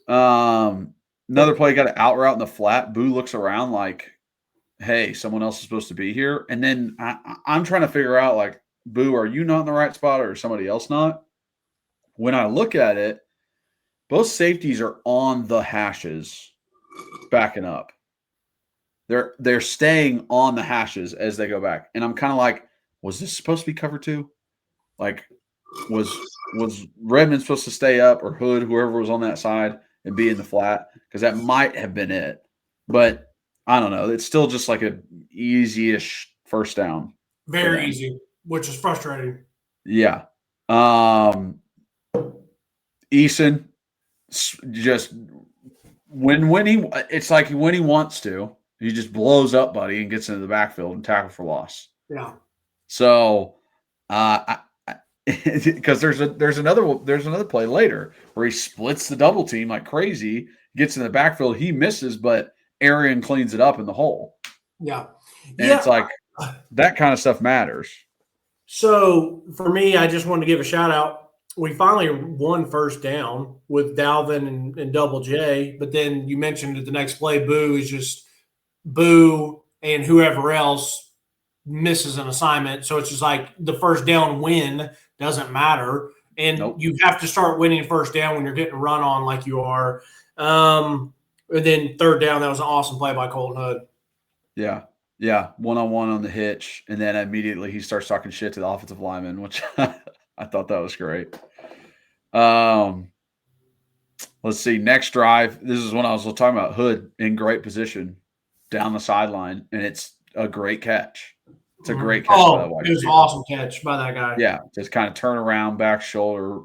Speaker 2: Another play got an out route in the flat. Boo looks around like, hey, someone else is supposed to be here. And then I'm trying to figure out, like, Boo, are you not in the right spot or is somebody else not? When I look at it, both safeties are on the hashes backing up. They're staying on the hashes as they go back. And I'm kind of like, was this supposed to be cover two? Like, was Redmond supposed to stay up or Hood, whoever was on that side, and be in the flat? Because that might have been it. But I don't know. It's still just like an easy-ish first down.
Speaker 3: Very easy, which is frustrating.
Speaker 2: Yeah. Eason, just when he wants to, he just blows up Buddy and gets into the backfield and tackle for loss.
Speaker 3: Yeah.
Speaker 2: So, because there's another play later where he splits the double team like crazy, gets in the backfield, he misses, but Arian cleans it up in the hole.
Speaker 3: Yeah.
Speaker 2: And it's like that kind of stuff matters.
Speaker 3: So for me, I just wanted to give a shout out. We finally won first down with Dalvin and Double J, but then you mentioned that the next play, Boo is just Boo and whoever else misses an assignment. So it's just like the first down win doesn't matter. And you have to start winning first down when you're getting run on like you are. And then third down, that was an awesome play by Colton Hood.
Speaker 2: Yeah. Yeah. One-on-one on the hitch. And then immediately he starts talking shit to the offensive lineman, which I thought that was great. Let's see. Next drive. This is when I was talking about Hood in great position down the sideline, and it's a great catch. It's a great catch.
Speaker 3: Oh, it was an awesome catch by that guy.
Speaker 2: Yeah. Just kind of turn around, back shoulder,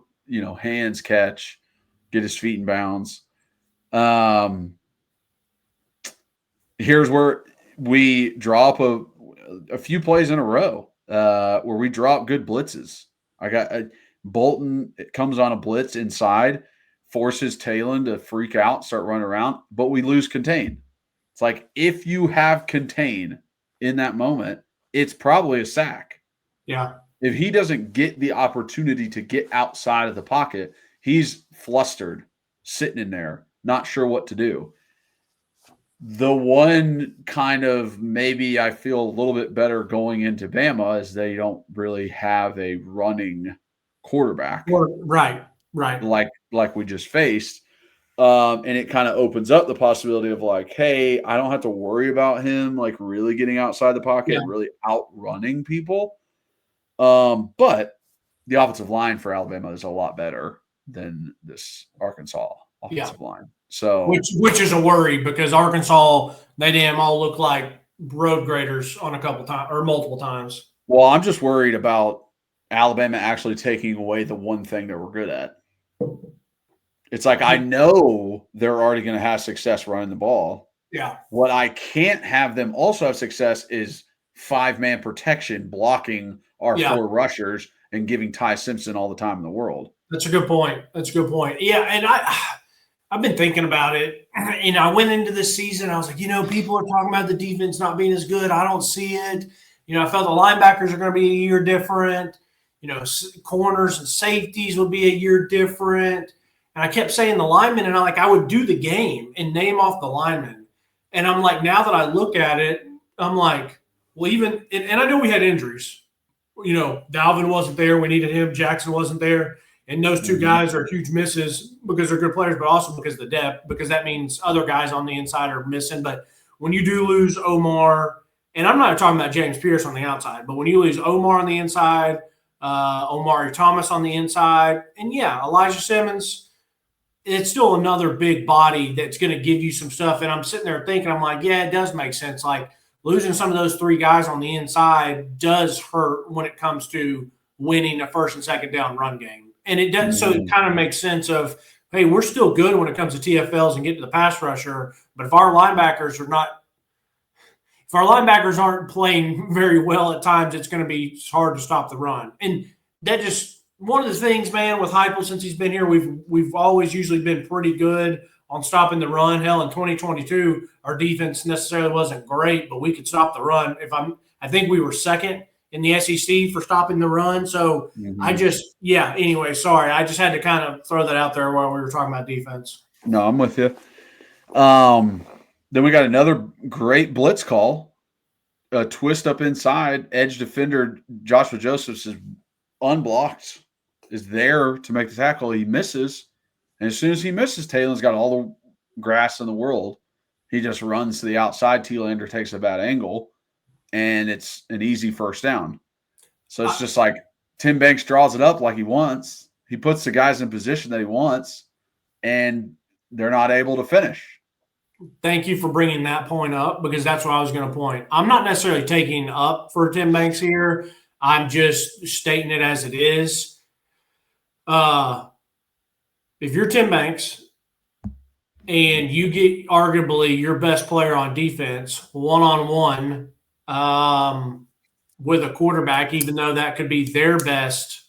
Speaker 2: hands catch, get his feet in bounds. Here's where we drop a few plays in a row where we drop good blitzes. I got Bolton. It comes on a blitz inside, forces Talon to freak out, start running around, but we lose contain. It's like if you have contain in that moment, it's probably a sack.
Speaker 3: Yeah.
Speaker 2: If he doesn't get the opportunity to get outside of the pocket, he's flustered, sitting in there, not sure what to do. The one kind of maybe I feel a little bit better going into Bama is they don't really have a running quarterback.
Speaker 3: Right.
Speaker 2: Like we just faced. And it kind of opens up the possibility of like, hey, I don't have to worry about him like really getting outside the pocket and really outrunning people. But the offensive line for Alabama is a lot better than this Arkansas offensive line. So
Speaker 3: which is a worry because Arkansas, they damn all look like road graders on a couple times or multiple times.
Speaker 2: Well, I'm just worried about Alabama actually taking away the one thing that we're good at. It's like I know they're already going to have success running the ball.
Speaker 3: Yeah.
Speaker 2: What I can't have them also have success is 5-man protection blocking our 4 rushers and giving Ty Simpson all the time in the world.
Speaker 3: That's a good point. Yeah, and I've been thinking about it. And I went into this season, I was like, people are talking about the defense not being as good. I don't see it. I felt the linebackers are going to be a year different. Corners and safeties will be a year different. And I kept saying the linemen, and I would do the game and name off the linemen. And I'm like, now that I look at it, I'm like, well, even – and I know we had injuries. Dalvin wasn't there. We needed him. Jackson wasn't there. And those two guys are huge misses because they're good players, but also because of the depth, because that means other guys on the inside are missing. But when you do lose Omar and I'm not talking about James Pierce on the outside, but when you lose Omar on the inside, Omari Thomas on the inside, and Elijah Simmons, it's still another big body that's going to give you some stuff. And I'm sitting there thinking, I'm like, yeah, it does make sense. Like losing some of those 3 guys on the inside does hurt when it comes to winning a first and second down run game. And it does, so it kind of makes sense of, hey, we're still good when it comes to TFLs and get to the pass rusher, but if our linebackers aren't playing very well at times, it's going to be hard to stop the run. And that just one of the things, man, with Heupel since he's been here, we've always usually been pretty good on stopping the run. Hell, in 2022, our defense necessarily wasn't great, but we could stop the run. I think we were second in the SEC for stopping the run. So anyway, sorry. I just had to kind of throw that out there while we were talking about defense.
Speaker 2: No, I'm with you. Then we got another great blitz call. A twist up inside. Edge defender Joshua Josephs is unblocked, is there to make the tackle. He misses. And as soon as he misses, Taylor's got all the grass in the world. He just runs to the outside. T-Lander takes a bad angle, and it's an easy first down. So it's just like Tim Banks draws it up like he wants. He puts the guys in position that he wants, and they're not able to finish.
Speaker 3: Thank you for bringing that point up because that's what I was going to point. I'm not necessarily taking up for Tim Banks here. I'm just stating it as it is. If you're Tim Banks and you get arguably your best player on defense one-on-one with a quarterback, even though that could be their best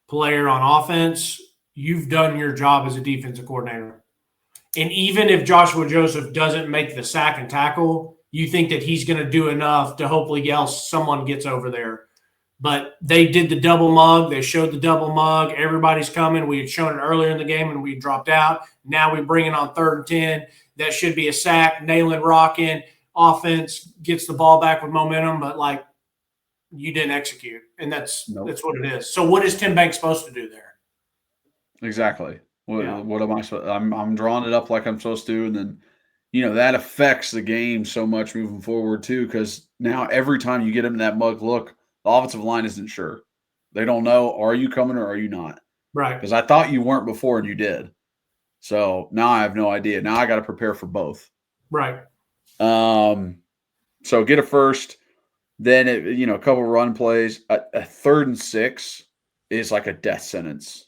Speaker 3: player on offense, you've done your job as a defensive coordinator. And even if Joshua Joseph doesn't make the sack and tackle, you think that he's going to do enough to hopefully someone gets over there. But they did the double mug. They showed the double mug. Everybody's coming. We had shown it earlier in the game and we dropped out. Now we bring it on 3rd and 10. That should be a sack. Nailing rocking. Offense gets the ball back with momentum, but like you didn't execute. And that's what it is. So what is Tim Banks supposed to do there?
Speaker 2: Exactly. What am I supposed? I'm drawing it up like I'm supposed to, and then that affects the game so much moving forward too. Because now every time you get them that mug look, the offensive line isn't sure. They don't know, are you coming or are you not?
Speaker 3: Right.
Speaker 2: Because I thought you weren't before and you did. So now I have no idea. Now I got to prepare for both.
Speaker 3: Right.
Speaker 2: So get a first, then a couple run plays. A 3rd and 6 is like a death sentence.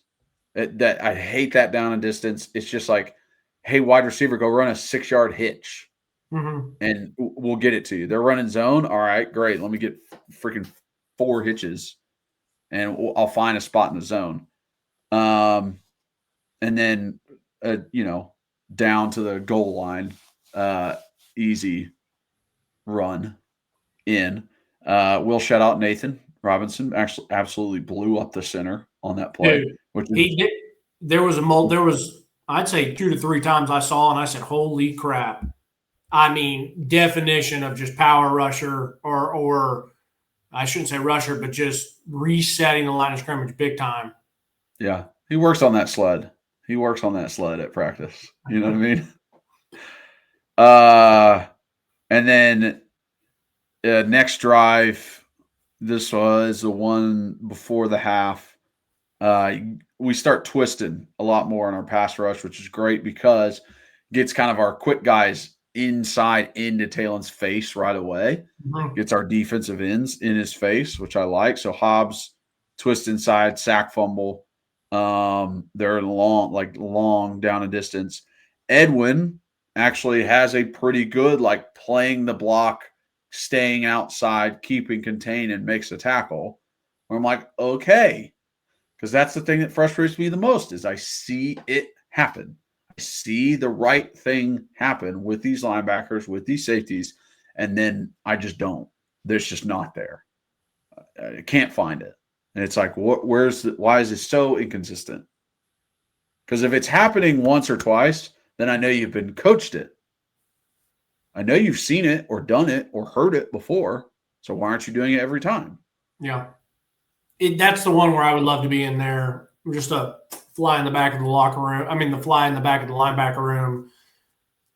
Speaker 2: That I hate that down and distance. It's just like, hey, wide receiver, go run a 6-yard hitch, and we'll get it to you. They're running zone. All right, great. Let me get freaking 4 hitches, and I'll find a spot in the zone. And then, down to the goal line, easy run in. We'll shout out Nathan Robinson. Actually, absolutely blew up the center on that play.
Speaker 3: Dude, he did. There was I'd say 2 to 3 times I saw and I said, "Holy crap!" I mean, definition of just power rusher, or I shouldn't say rusher, but just resetting the line of scrimmage big time.
Speaker 2: Yeah, he works on that sled. He works on that sled at practice. You know what I mean? And then next drive, this was the one before the half. We start twisting a lot more in our pass rush, which is great because it gets kind of our quick guys inside into Taylon's face right away. Gets our defensive ends in his face, which I like. So Hobbs twist inside, sack fumble. They're long down a distance. Edwin actually has a pretty good playing the block, staying outside, keeping contained, and makes a tackle. Where I'm like, okay. Because that's the thing that frustrates me the most is I see it happen. I see the right thing happen with these linebackers, with these safeties, and then I just don't. There's just not there. I can't find it. And it's like, why is it so inconsistent? Because if it's happening once or twice, then I know you've been coached it. I know you've seen it or done it or heard it before. So why aren't you doing it every time?
Speaker 3: Yeah. That's the one where I would love to be in there, just a fly in the back of the locker room. I mean, the fly in the back of the linebacker room,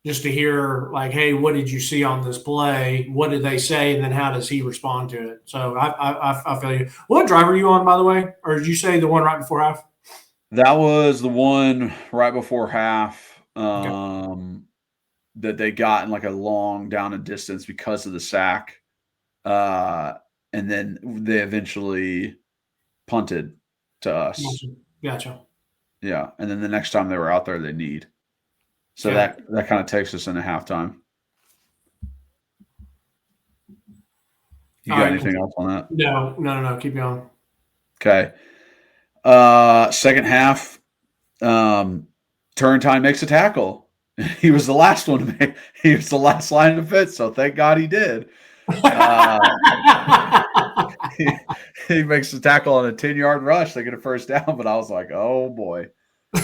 Speaker 3: just to hear like, hey, what did you see on this play? What did they say? And then how does he respond to it? So I feel you. What drive are you on, by the way? Or did you say the one right before half?
Speaker 2: That was the one right before half
Speaker 3: Okay.
Speaker 2: that they got in like a long down and distance because of the sack. And then they eventually punted to us.
Speaker 3: Gotcha.
Speaker 2: Yeah. And then the next time they were out there, they need. So
Speaker 3: Okay.
Speaker 2: that kind of takes us into halftime. You
Speaker 3: All
Speaker 2: got
Speaker 3: right.
Speaker 2: anything else on that?
Speaker 3: No. Keep going.
Speaker 2: Okay. Second half, Turrentine makes a tackle. He was the last one to make. He was the last line of defense, so thank God he did. He makes the tackle on a 10-yard rush. They get a first down, but I was like, oh boy, I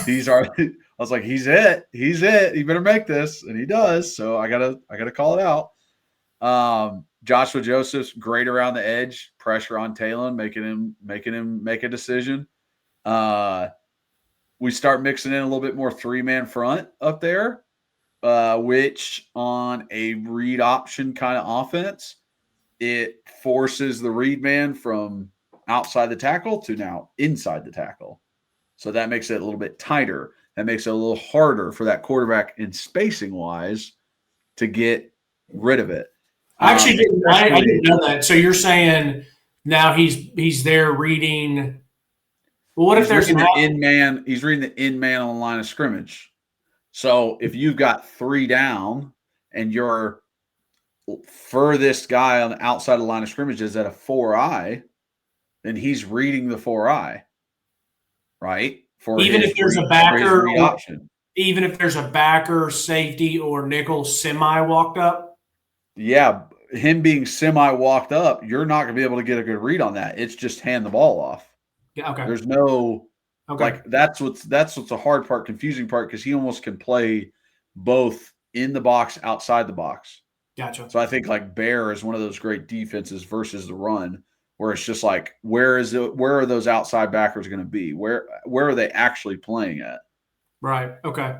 Speaker 2: was like, he's it. He's it. He better make this, and he does. So I gotta call it out. Joshua Joseph's great around the edge, pressure on Talon, making him make a decision. We start mixing in a little bit more 3-man front up there, which on a read option kind of offense, it forces the read man from outside the tackle to now inside the tackle. So that makes it a little bit tighter. That makes it a little harder for that quarterback in spacing wise to get rid of it.
Speaker 3: I didn't know that. So you're saying now he's there reading. Well, what if there's
Speaker 2: an in man? He's reading the in man on the line of scrimmage. So if you've got 3 down and your furthest guy on the outside of the line of scrimmage is at a 4-eye, then he's reading the 4-eye, right? For
Speaker 3: even
Speaker 2: his
Speaker 3: if there's
Speaker 2: read,
Speaker 3: a backer
Speaker 2: read option.
Speaker 3: Even if there's a backer, safety, or nickel semi walked up.
Speaker 2: Yeah, him being semi walked up, you're not going to be able to get a good read on that. It's just hand the ball off.
Speaker 3: Yeah, okay.
Speaker 2: There's no like that's what's a hard part, confusing part, because he almost can play both in the box, outside the box.
Speaker 3: Gotcha.
Speaker 2: So I think like Bear is one of those great defenses versus the run, where it's just like where are those outside backers going to be? Where are they actually playing at?
Speaker 3: Right. Okay.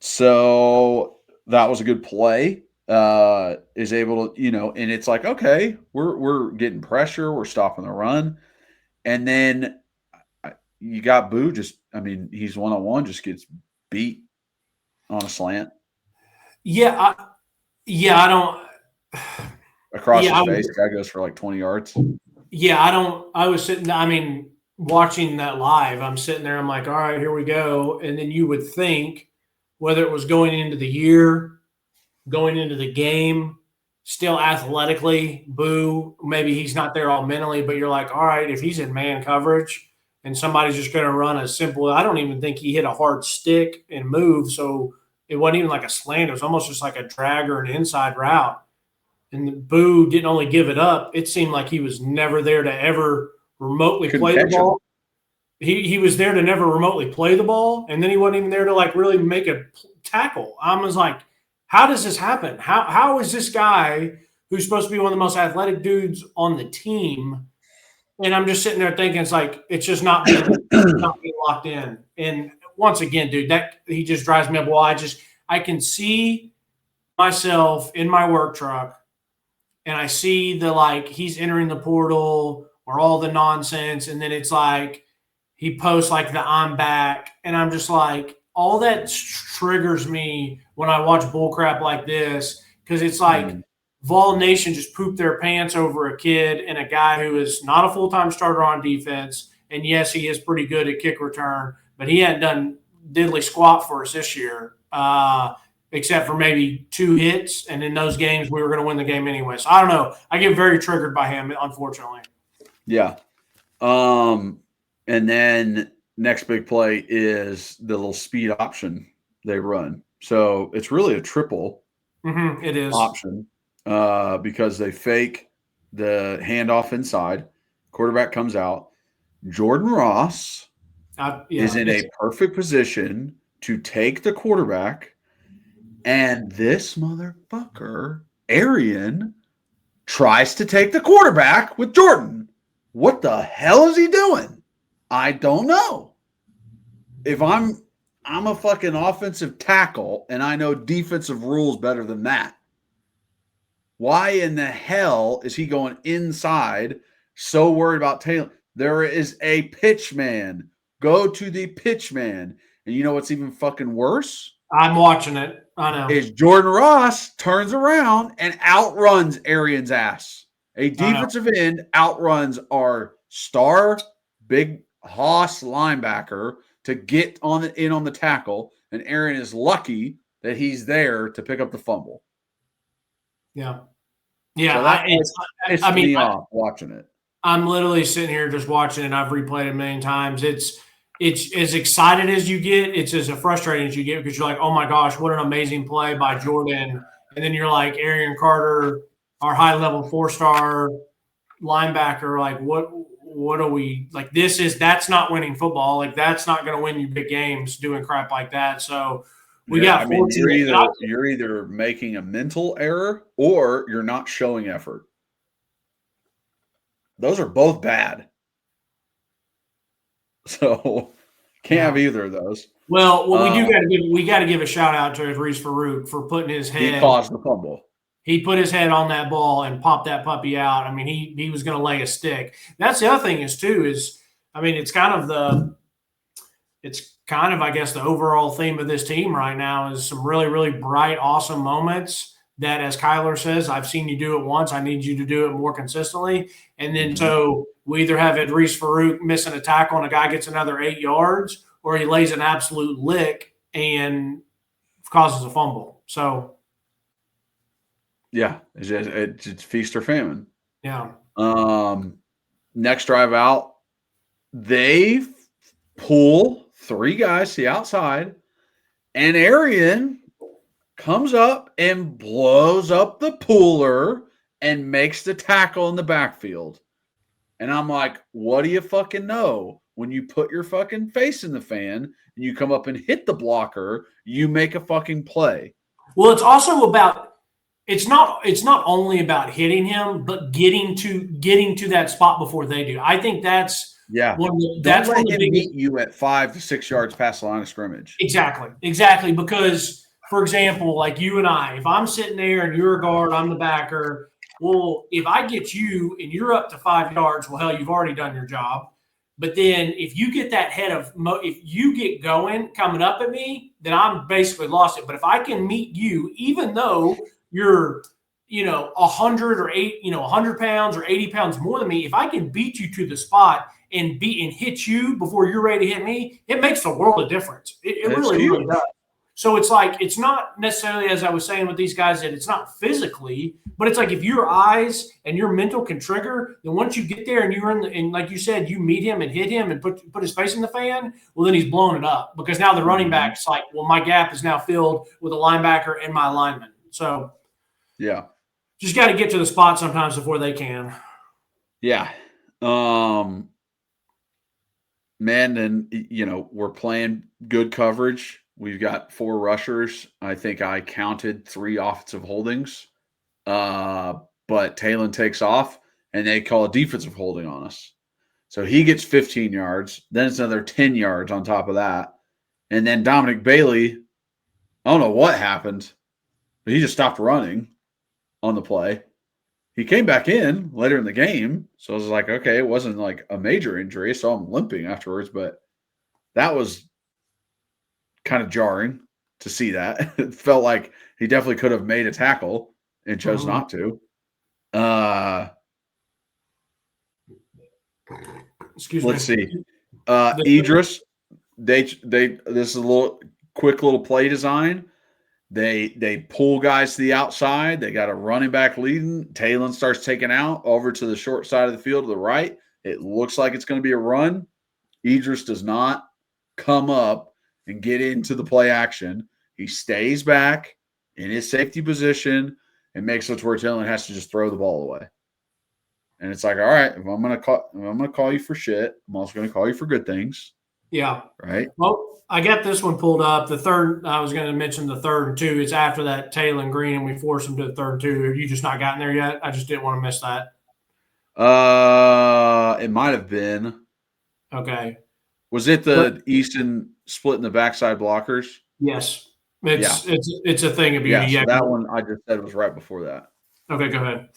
Speaker 2: So that was a good play. Is able to, and it's like, okay, we're getting pressure, we're stopping the run. And then you got Boo he's one-on-one, just gets beat on a slant.
Speaker 3: Yeah, I don't
Speaker 2: across his face. The guy goes for like 20 yards.
Speaker 3: Yeah, I was sitting, watching that live. I'm sitting there, I'm like, all right, here we go. And then you would think, whether it was going into the year, going into the game, still athletically, Boo, maybe he's not there all mentally, but you're like, all right, if he's in man coverage and somebody's just going to run a simple, I don't even think he hit a hard stick and move. So it wasn't even like a slant. It was almost just like a drag or an inside route. And Boo didn't only give it up. It seemed like he was never there to ever remotely play the ball. He was there to never remotely play the ball. And then he wasn't even there to like really make a tackle. I was like, how does this happen? How is this guy who's supposed to be one of the most athletic dudes on the team? And I'm just sitting there thinking, it's just not being locked in. And once again, dude, that he just drives me up. Well, I can see myself in my work truck and I see he's entering the portal or all the nonsense. And then it's like he posts like the I'm back. And I'm just like, all that triggers me when I watch bullcrap like this, because it's like Vol Nation just pooped their pants over a kid and a guy who is not a full-time starter on defense. And yes, he is pretty good at kick return, but he hadn't done diddly squat for us this year, except for maybe 2 hits. And in those games, we were going to win the game anyway. So I don't know. I get very triggered by him, unfortunately.
Speaker 2: Yeah. And then next big play is the little speed option they run. So it's really a triple
Speaker 3: it is
Speaker 2: option because they fake the handoff inside. Quarterback comes out. Jordan Ross is in a perfect position to take the quarterback. And this motherfucker, Arian, tries to take the quarterback with Jordan. What the hell is he doing? I don't know. If I'm I'm a fucking offensive tackle, and I know defensive rules better than that. Why in the hell is he going inside so worried about Taylor? There is a pitch man. Go to the pitch man. And you know what's even fucking worse?
Speaker 3: I'm watching it. I know.
Speaker 2: Is Jordan Ross turns around and outruns Arian's ass. A defensive end outruns our star big hoss linebacker to get in on the tackle, and Arian is lucky that he's there to pick up the fumble.
Speaker 3: Yeah. Yeah,
Speaker 2: So that pissed me off watching it.
Speaker 3: I'm literally sitting here just watching it. I've replayed it a million times. It's as excited as you get. It's as frustrating as you get because you're like, oh my gosh, what an amazing play by Jordan. And then you're like, Arian Carter, our high-level 4-star linebacker, like what are we – like that's not winning football. Like that's not going to win you big games doing crap like that. So
Speaker 2: you're either making a mental error or you're not showing effort. Those are both bad. So can't have either of those.
Speaker 3: Well, we got to give a shout out to Reese Farouk for putting his head.
Speaker 2: He caused the fumble.
Speaker 3: He put his head on that ball and popped that puppy out. I mean, he was going to lay a stick. That's the other thing it's kind of I guess the overall theme of this team right now is some really, really bright, awesome moments that, as Kyler says, I've seen you do it once. I need you to do it more consistently. And then so we either have Idris Farouk missing a tackle and a guy gets another 8 yards, or he lays an absolute lick and causes a fumble. So,
Speaker 2: yeah, it's feast or famine.
Speaker 3: Yeah.
Speaker 2: Next drive out, they pull 3 guys to the outside, and Arian comes up and blows up the pooler and makes the tackle in the backfield. And I'm like, what do you fucking know? When you put your fucking face in the fan and you come up and hit the blocker, you make a fucking play.
Speaker 3: Well, it's also about it's not only about hitting him, but getting to that spot before they do. I think that's
Speaker 2: Don't let him meet you at 5 to 6 yards past the line of scrimmage.
Speaker 3: Exactly. Because, for example, like you and I, if I'm sitting there and you're a guard, I'm the backer. Well, if I get you and you're up to 5 yards, well, hell, you've already done your job. But then if you get that if you get going coming up at me, then I'm basically lost it. But if I can meet you, even though you're, 100 or 100 pounds or 80 pounds more than me, if I can beat you to the spot and hit you before you're ready to hit me, it makes the world of difference. It really does. So it's like, it's not necessarily, as I was saying with these guys, that it's not physically, but it's like if your eyes and your mental can trigger, then once you get there and you're and like you said, you meet him and hit him and put his face in the fan, well, then he's blowing it up because now the running back's like, well, my gap is now filled with a linebacker and my lineman. So
Speaker 2: yeah,
Speaker 3: just got to get to the spot sometimes before they can.
Speaker 2: Yeah. Man, and we're playing good coverage. We've got 4 rushers. I think I counted 3 offensive holdings. But Talon takes off, and they call a defensive holding on us. So he gets 15 yards. Then it's another 10 yards on top of that. And then Dominic Bailey, I don't know what happened, but he just stopped running on the play. He came back in later in the game. So I was like, okay, it wasn't like a major injury. So I'm limping afterwards, but that was kind of jarring to see that. It felt like he definitely could have made a tackle and chose not to. Let's see. Idris, this is a quick little play design. They pull guys to the outside. They got a running back leading. Talon starts taking out over to the short side of the field to the right. It looks like it's going to be a run. Idris does not come up and get into the play action. He stays back in his safety position and makes it to where Talon has to just throw the ball away. And it's like, all right, if I'm gonna call you for shit, I'm also gonna call you for good things.
Speaker 3: Yeah.
Speaker 2: Right.
Speaker 3: Well, I got this one pulled up. The third, I was going to mention the 3rd and 2. It's after that Talon Green, and we forced him to the 3rd and 2. Have you just not gotten there yet? I just didn't want to miss that.
Speaker 2: It might have been.
Speaker 3: Okay.
Speaker 2: Was it the Easton splitting the backside blockers?
Speaker 3: Yes. It's a thing of beauty.
Speaker 2: Yeah, so
Speaker 3: Yeah.
Speaker 2: that one I just said was right before that.
Speaker 3: Okay, go ahead.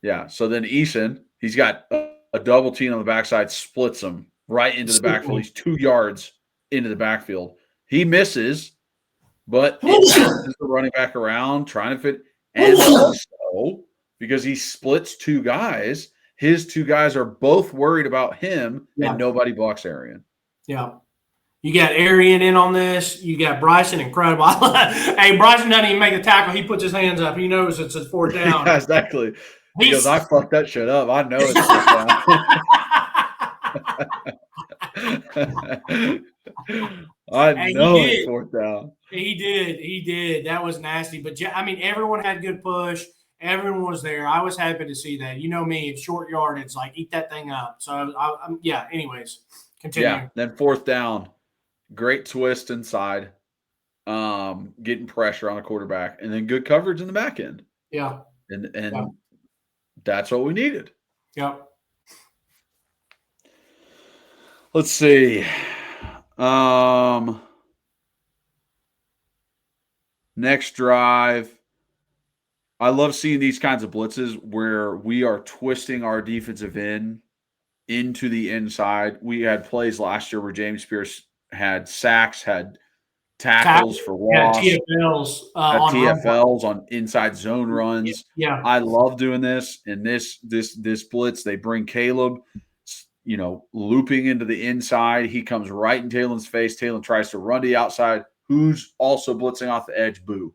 Speaker 2: Yeah, so then Easton, he's got a double team on the backside, splits him right into the backfield. He's 2 yards into the backfield. He misses, but it bounces the running back around, trying to fit. And also, because he splits 2 guys, his 2 guys are both worried about him, and nobody blocks Arian.
Speaker 3: Yeah. You got Arian in on this. You got Bryson, incredible. Hey, Bryson doesn't even make the tackle. He puts his hands up. He knows it's a 4th down.
Speaker 2: Yeah, exactly. He goes, I fucked that shit up. I know it's 4th down. I know it's 4th down.
Speaker 3: He did. That was nasty. But, I mean, everyone had good push. Everyone was there. I was happy to see that. You know me, it's short yard. It's like, eat that thing up. So, anyways, continue.
Speaker 2: Yeah, then 4th down. Great twist inside, getting pressure on the quarterback, and then good coverage in the back end.
Speaker 3: Yeah.
Speaker 2: And that's what we needed.
Speaker 3: Yep.
Speaker 2: Let's see. Next drive. I love seeing these kinds of blitzes where we are twisting our defensive end into the inside. We had plays last year where James Pierce had sacks, had tackles for loss, TFLs on inside zone runs.
Speaker 3: Yeah,
Speaker 2: I love doing this. And this blitz, they bring Caleb, looping into the inside. He comes right in Taylon's face. Taylon tries to run to the outside. Who's also blitzing off the edge? Boo,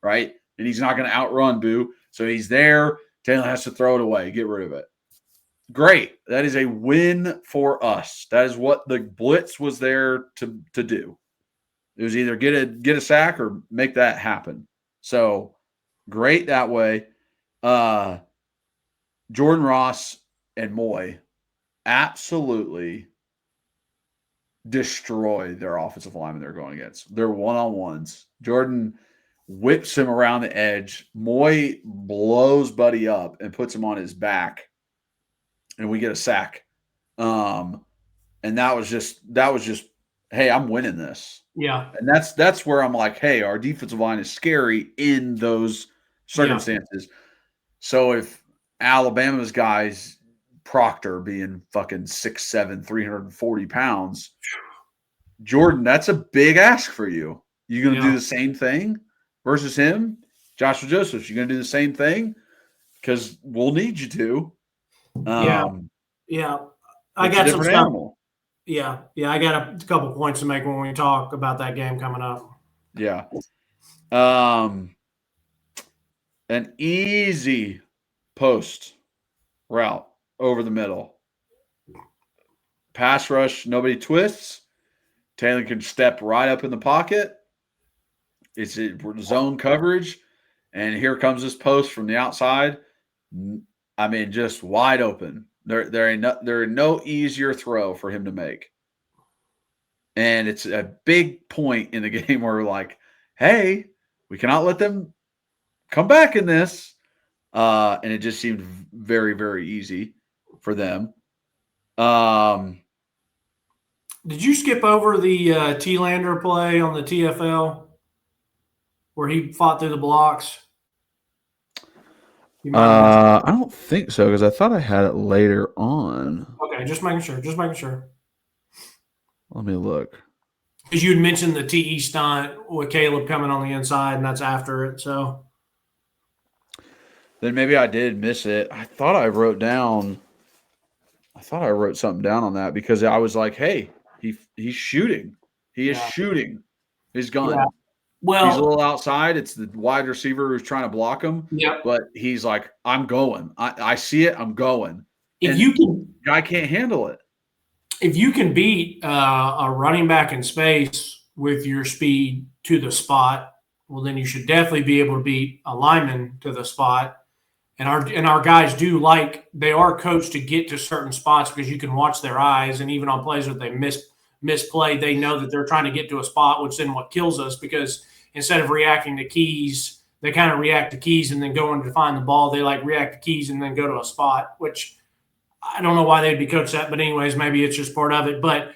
Speaker 2: right? And he's not going to outrun Boo, so he's there. Taylon has to throw it away, get rid of it. Great. That is a win for us. That is what the blitz was there to do. It was either get a sack or make that happen. So great that way. Jordan Ross and Moy absolutely destroy their offensive lineman they're going against. They're one-on-ones. Jordan whips him around the edge. Moy blows Buddy up and puts him on his back. And we get a sack. And that was just, hey, I'm winning this.
Speaker 3: Yeah.
Speaker 2: And that's where I'm like, hey, our defensive line is scary in those circumstances. Yeah. So if Alabama's guys, Proctor being fucking 6'7", 340 pounds, Jordan, that's a big ask for you. You going to do the same thing versus him? Joshua Josephs, you going to do the same thing? Because we'll need you to.
Speaker 3: I got some stuff. Animal. Yeah, I got a couple points to make when we talk about that game coming up.
Speaker 2: Yeah. An easy post route over the middle. Pass rush, nobody twists. Taylor can step right up in the pocket. It's zone coverage. And here comes this post from the outside. I mean, just wide open. There ain't no easier throw for him to make. And it's a big point in the game where we're like, hey, we cannot let them come back in this. And it just seemed very, very easy for them.
Speaker 3: Did you skip over the T-Lander play on the TFL where he fought through the blocks?
Speaker 2: I don't think so because I thought I had it later on.
Speaker 3: Okay, just making sure.
Speaker 2: Let me look.
Speaker 3: Because you had mentioned the TE stunt with Caleb coming on the inside, and that's after it. So
Speaker 2: then maybe I did miss it. I thought I wrote something down on that because I was like, hey, he's shooting. He is shooting his gun. Yeah.
Speaker 3: Well,
Speaker 2: he's a little outside. It's the wide receiver who's trying to block him.
Speaker 3: Yeah.
Speaker 2: But he's like, I'm going. I see it. I'm going. Guy can't handle it.
Speaker 3: If you can beat a running back in space with your speed to the spot, well, then you should definitely be able to beat a lineman to the spot. And our guys they are coached to get to certain spots because you can watch their eyes. And even on plays that they misplay, they know that they're trying to get to a spot, which then what kills us because instead of reacting to keys, they kind of react to keys and then going to find the ball. They react to keys and then go to a spot, which I don't know why they'd be coached that. But anyways, maybe it's just part of it. But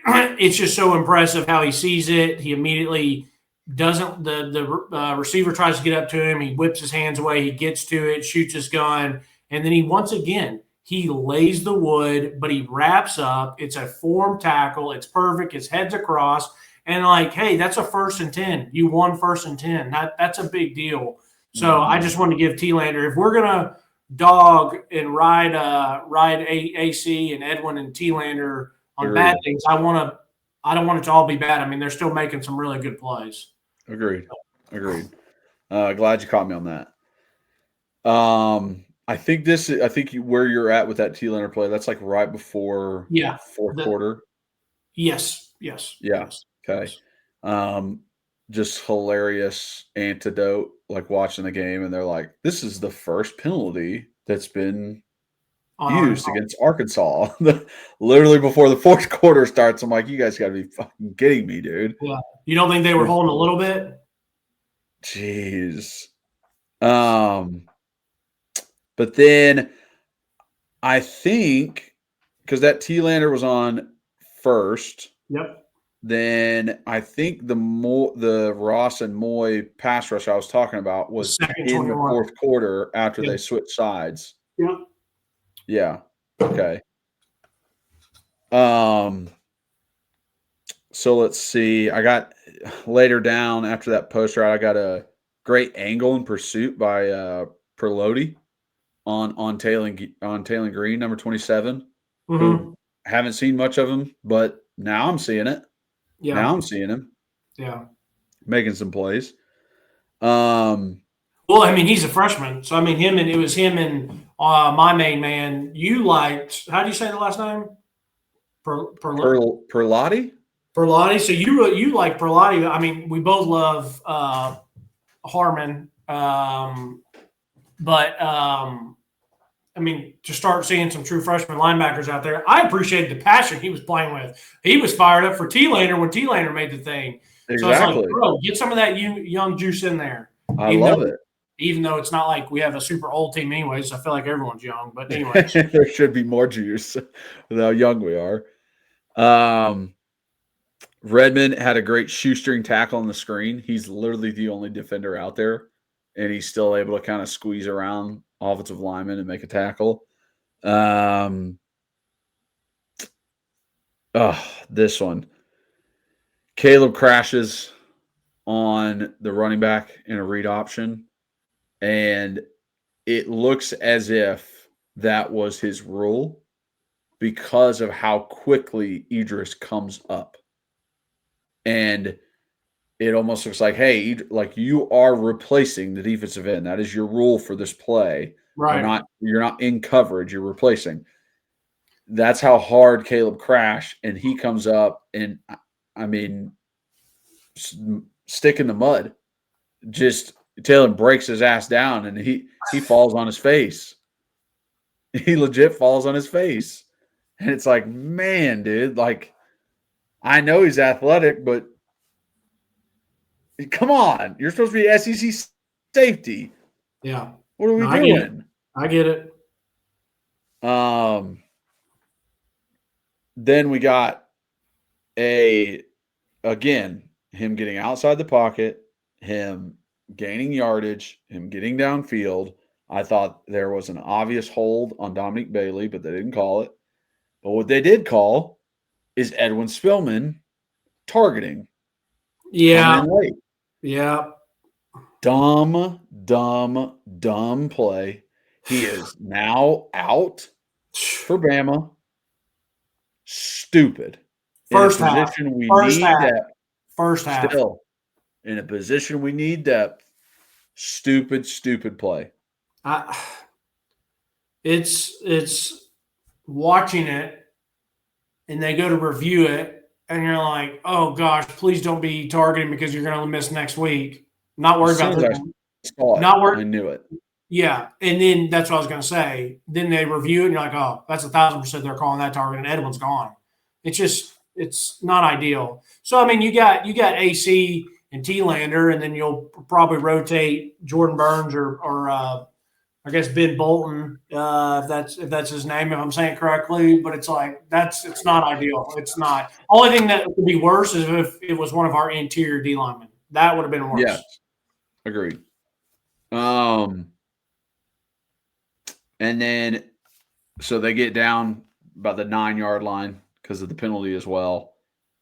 Speaker 3: it's just so impressive how he sees it. He immediately doesn't. The receiver tries to get up to him. He whips his hands away. He gets to it, shoots his gun, and then he once again he lays the wood, but he wraps up. It's a form tackle. It's perfect. His head's across, and like, hey, that's a 1st and 10. You won 1st and 10. That's a big deal. So I just want to give T-Lander, if we're gonna dog and ride AC and Edwin and T-Lander on
Speaker 2: Agreed.
Speaker 3: bad things, I don't want it to all be bad. I mean, they're still making some really good plays.
Speaker 2: Agreed. Glad you caught me on that. I think where you're at with that T-Lander play, that's like right before fourth quarter.
Speaker 3: Yes.
Speaker 2: Yeah.
Speaker 3: Yes.
Speaker 2: Okay. Just hilarious antidote, like watching the game, and they're like, this is the first penalty that's been used against Arkansas. Literally before the fourth quarter starts, I'm like, you guys got to be fucking kidding me, dude.
Speaker 3: Yeah. You don't think they were holding a little bit?
Speaker 2: Jeez. But then I think because that T-Lander was on first.
Speaker 3: Yep.
Speaker 2: Then I think the Ross and Moy pass rush I was talking about was in the fourth quarter after they switched sides.
Speaker 3: Yep.
Speaker 2: Yeah. Okay. So let's see. I got later down after that post route, I got a great angle in pursuit by Perlotti on Tailing Green, number 27.
Speaker 3: Mm-hmm.
Speaker 2: Who haven't seen much of him, but now I'm seeing it.
Speaker 3: Yeah.
Speaker 2: Now I'm seeing him.
Speaker 3: Yeah.
Speaker 2: Making some plays.
Speaker 3: Well, I mean, he's a freshman. So, I mean, it was him and my main man. You liked, how do you say the last name?
Speaker 2: Perlotti?
Speaker 3: Perlotti. So, you like Perlotti. I mean, we both love Harmon. I mean, to start seeing some true freshman linebackers out there, I appreciated the passion he was playing with. He was fired up for T-Lander when T-Lander made the thing.
Speaker 2: Exactly.
Speaker 3: So it's like, bro, get some of that young juice in there.
Speaker 2: I love it.
Speaker 3: Even though it's not like we have a super old team anyways, I feel like everyone's young. But anyways.
Speaker 2: There should be more juice with how young we are. Redmond had a great shoestring tackle on the screen. He's literally the only defender out there, and he's still able to kind of squeeze around offensive lineman and make a tackle. This one. Caleb crashes on the running back in a read option, and it looks as if that was his rule because of how quickly Idris comes up. And it almost looks like, hey, like you are replacing the defensive end. That is your rule for this play.
Speaker 3: Right.
Speaker 2: You're not in coverage. You're replacing. That's how hard Caleb crashed, and he comes up and, I mean, stick in the mud. Just Taylor breaks his ass down, and he falls on his face. He legit falls on his face. And it's like, man, dude, like, I know he's athletic, but come on. You're supposed to be SEC safety.
Speaker 3: Yeah.
Speaker 2: What are we doing?
Speaker 3: I get it.
Speaker 2: Then we got him getting outside the pocket, him gaining yardage, him getting downfield. I thought there was an obvious hold on Dominique Bailey, but they didn't call it. But what they did call is Edwin Spillman targeting.
Speaker 3: Yeah. Yeah.
Speaker 2: Dumb play. He is now out for Bama. Stupid.
Speaker 3: First half. First half.
Speaker 2: Still, in a position we need depth. Stupid play.
Speaker 3: It's watching it, and they go to review it, and you're like, oh gosh, please don't be targeting because you're going to miss next week. Not worried about that.
Speaker 2: I knew it.
Speaker 3: Yeah, and then that's what I was going to say. Then they review it, and you're like, oh, that's 1,000% they're calling that target, and Edwin's gone. It's not ideal. So I mean, you got AC and T-Lander, and then you'll probably rotate Jordan Burns or I guess Ben Bolton, if that's his name, if I'm saying it correctly. But it's like it's not ideal. It's not. Only thing that would be worse is if it was one of our interior D linemen. That would have been worse.
Speaker 2: Yes, agreed. And then so they get down about the 9-yard line because of the penalty as well.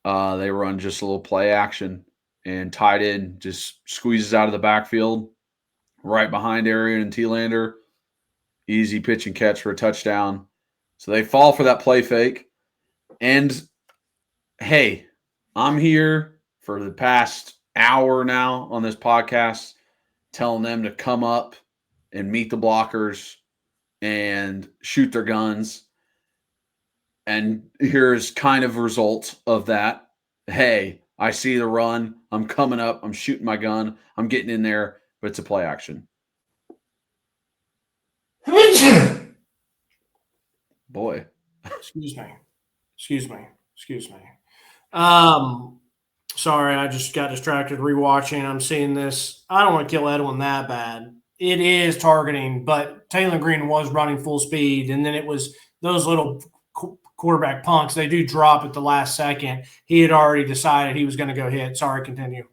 Speaker 2: They run just a little play action, and tight end just squeezes out of the backfield right behind Arian and T-Lander. Easy pitch and catch for a touchdown. So they fall for that play fake. And, hey, I'm here for the past hour now on this podcast telling them to come up and meet the blockers and shoot their guns. And here's kind of a result of that. Hey, I see the run. I'm coming up. I'm shooting my gun. I'm getting in there, but it's a play action. Boy.
Speaker 3: Excuse me. Sorry, I just got distracted rewatching. I'm seeing this. I don't want to kill Edwin that bad. It is targeting, but Taylor Green was running full speed, and then it was those little quarterback punks. They do drop at the last second. He had already decided he was going to go hit. Sorry, continue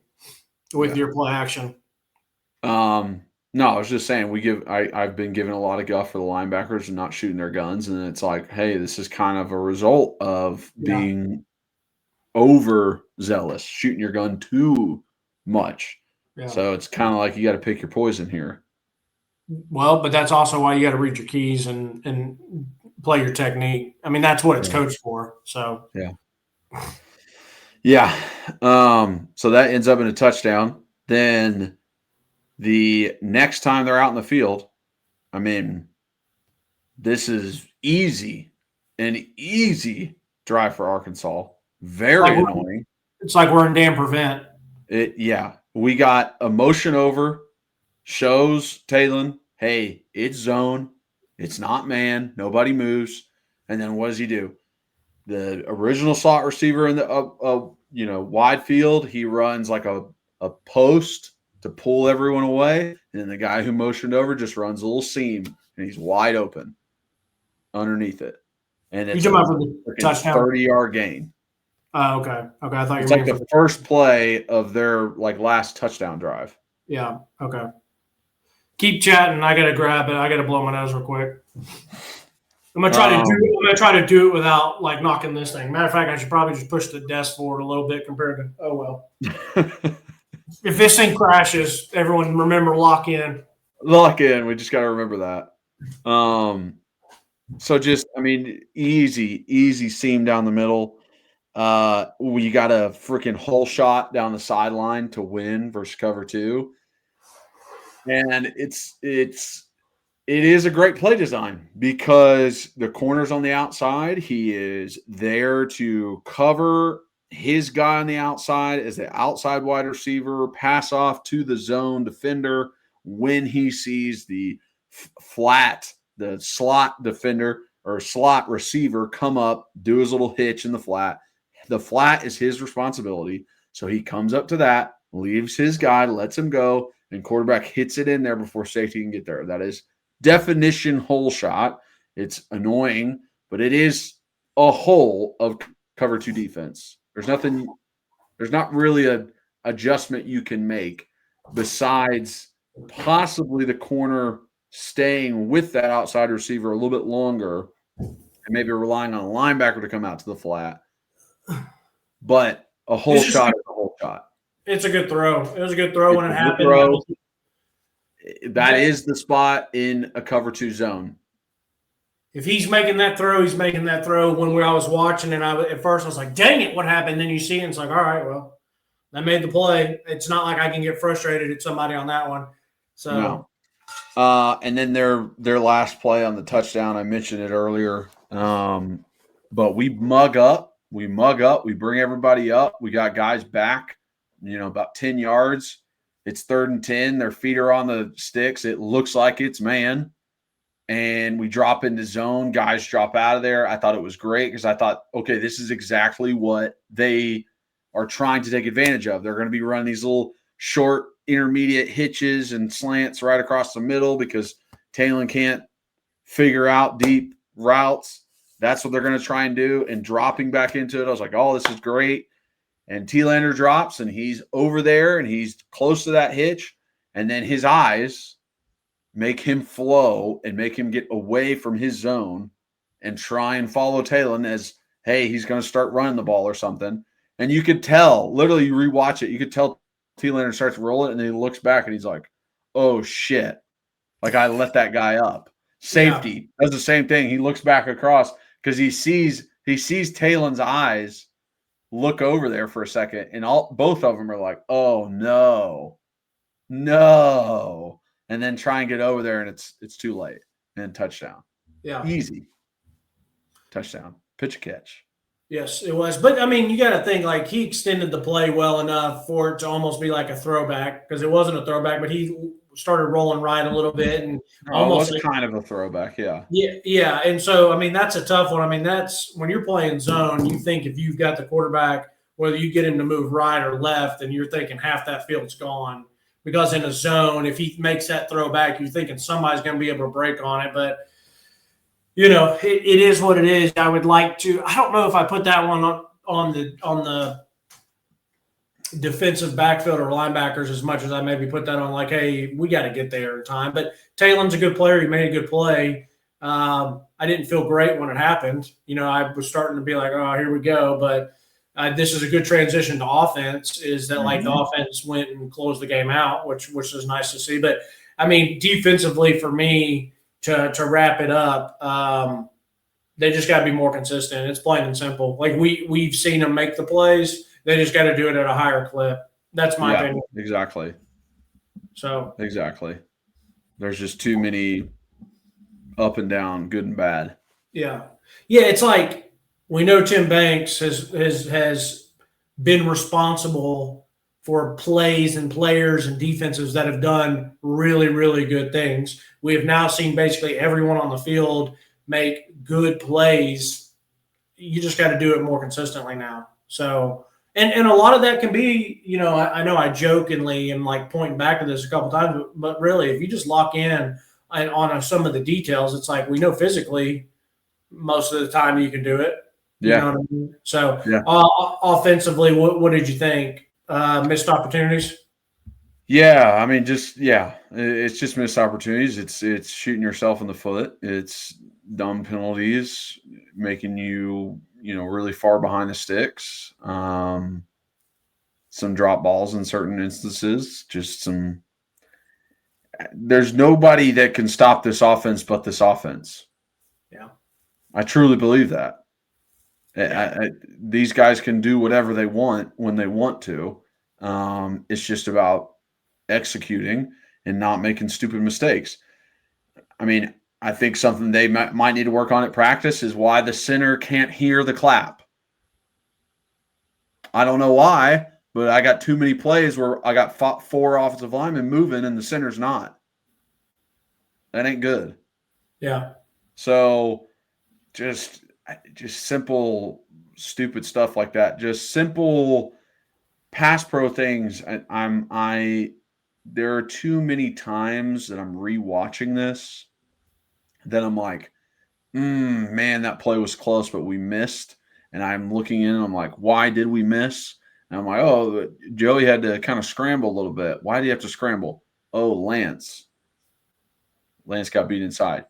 Speaker 3: with your play action.
Speaker 2: No, I was just saying I've been given a lot of guff for the linebackers and not shooting their guns, and it's like, hey, this is kind of a result of being overzealous, shooting your gun too much. Yeah. So it's kind of like you got to pick your poison here.
Speaker 3: Well, but that's also why you got to read your keys and play your technique. I mean, that's what it's coached for. So
Speaker 2: yeah. So that ends up in a touchdown. Then the next time they're out in the field, I mean, this is an easy drive for Arkansas. Very annoying.
Speaker 3: It's like we're in damn prevent.
Speaker 2: We got a motion over, shows Talon, hey, it's zone. It's not man. Nobody moves. And then what does he do? The original slot receiver in the wide field, he runs like a post to pull everyone away. And then the guy who motioned over just runs a little seam, and he's wide open underneath it. And it's a 30-yard gain.
Speaker 3: Okay. I thought
Speaker 2: it's like the first play of their last touchdown drive.
Speaker 3: Yeah. Okay. Keep chatting. I gotta grab it. I gotta blow my nose real quick. I'm gonna try to do it without knocking this thing. Matter of fact, I should probably just push the desk forward a little bit compared to. Oh well. If this thing crashes, everyone remember lock in.
Speaker 2: Lock in. We just gotta remember that. So easy seam down the middle. We got a freaking hole shot down the sideline to win versus cover 2. And it is a great play design because the corner's on the outside. He is there to cover his guy on the outside as the outside wide receiver, pass off to the zone defender when he sees the slot defender or slot receiver come up, do his little hitch in the flat. The flat is his responsibility. So he comes up to that, leaves his guy, lets him go, and quarterback hits it in there before safety can get there. That is definition hole shot. It's annoying, but it is a hole of cover 2 defense. There's not really an adjustment you can make besides possibly the corner staying with that outside receiver a little bit longer and maybe relying on a linebacker to come out to the flat. But a hole shot is a hole shot.
Speaker 3: It's a good throw. It was a good throw when it happened.
Speaker 2: That is the spot in a cover 2 zone.
Speaker 3: If he's making that throw, he's making that throw. When I was watching it, at first I was like, dang it, what happened? Then you see it, and it's like, all right, well, I made the play. It's not like I can get frustrated at somebody on that one. So,
Speaker 2: no. And then their last play on the touchdown, I mentioned it earlier. But we mug up. We bring everybody up. We got guys back, about 10 yards. It's 3rd and 10. Their feet are on the sticks. It looks like it's man. And we drop into zone. Guys drop out of there. I thought it was great because I thought, okay, this is exactly what they are trying to take advantage of. They're going to be running these little short, intermediate hitches and slants right across the middle because Talon can't figure out deep routes. That's what they're going to try and do. And dropping back into it, I was like, oh, this is great. And T-Lander drops, and he's over there, and he's close to that hitch. And then his eyes make him flow and make him get away from his zone and try and follow Talon as, hey, he's going to start running the ball or something. And you could tell, literally, you rewatch it, you could tell T-Lander starts rolling, and then he looks back, and he's like, oh, shit. Like, I let that guy up. Safety does the same thing. He looks back across because he sees Talon's eyes look over there for a second, and both of them are like, oh, no. And then try and get over there, and it's too late. And touchdown.
Speaker 3: Yeah.
Speaker 2: Easy. Touchdown. Pitch a catch.
Speaker 3: Yes, it was. But, I mean, you got to think, like, he extended the play well enough for it to almost be like a throwback, because it wasn't a throwback, but he started rolling right a little bit. And almost
Speaker 2: it was kind of a throwback, yeah.
Speaker 3: Yeah. And so, I mean, that's a tough one. I mean, that's when you're playing zone, you think if you've got the quarterback, whether you get him to move right or left, and you're thinking half that field's gone. Because in a zone, if he makes that throwback, you're thinking somebody's going to be able to break on it. But, you know, it is what it is. I would like to – I don't know if I put that one on the defensive backfield or linebackers as much as I maybe put that on like, hey, we got to get there in time. But Talon's a good player. He made a good play. I didn't feel great when it happened. You know, I was starting to be like, oh, here we go. But this is a good transition to offense, is that like the offense went and closed the game out, which is nice to see. But, I mean, defensively for me to wrap it up, they just got to be more consistent. It's plain and simple. Like we've seen them make the plays. They just got to do it at a higher clip. That's my opinion.
Speaker 2: Exactly.
Speaker 3: So
Speaker 2: exactly. There's just too many up and down, good and bad.
Speaker 3: Yeah. It's like we know Tim Banks has been responsible for plays and players and defenses that have done really, really good things. We have now seen basically everyone on the field make good plays. You just got to do it more consistently now. So, and a lot of that can be, you know, I know I jokingly am like pointing back to this a couple times, but really, if you just lock in on some of the details, it's like we know physically most of the time you can do it. You know what I mean? So, offensively, what did you think? Missed opportunities?
Speaker 2: Yeah, I mean, it's just missed opportunities. It's shooting yourself in the foot. It's dumb penalties, making you really far behind the sticks. Some drop balls in certain instances. There's nobody that can stop this offense but this offense.
Speaker 3: Yeah,
Speaker 2: I truly believe that. These guys can do whatever they want when they want to. It's just about executing and not making stupid mistakes. I mean, I think something they might need to work on at practice is why the center can't hear the clap. I don't know why, but I got too many plays where I got 4 offensive linemen moving and the center's not. That ain't good.
Speaker 3: Yeah.
Speaker 2: So just simple, stupid stuff like that. Just simple pass pro things. There are too many times that I'm rewatching this that I'm like, man, that play was close, but we missed. And I'm looking in and I'm like, why did we miss? And I'm like, oh, Joey had to kind of scramble a little bit. Why do you have to scramble? Oh, Lance got beat inside.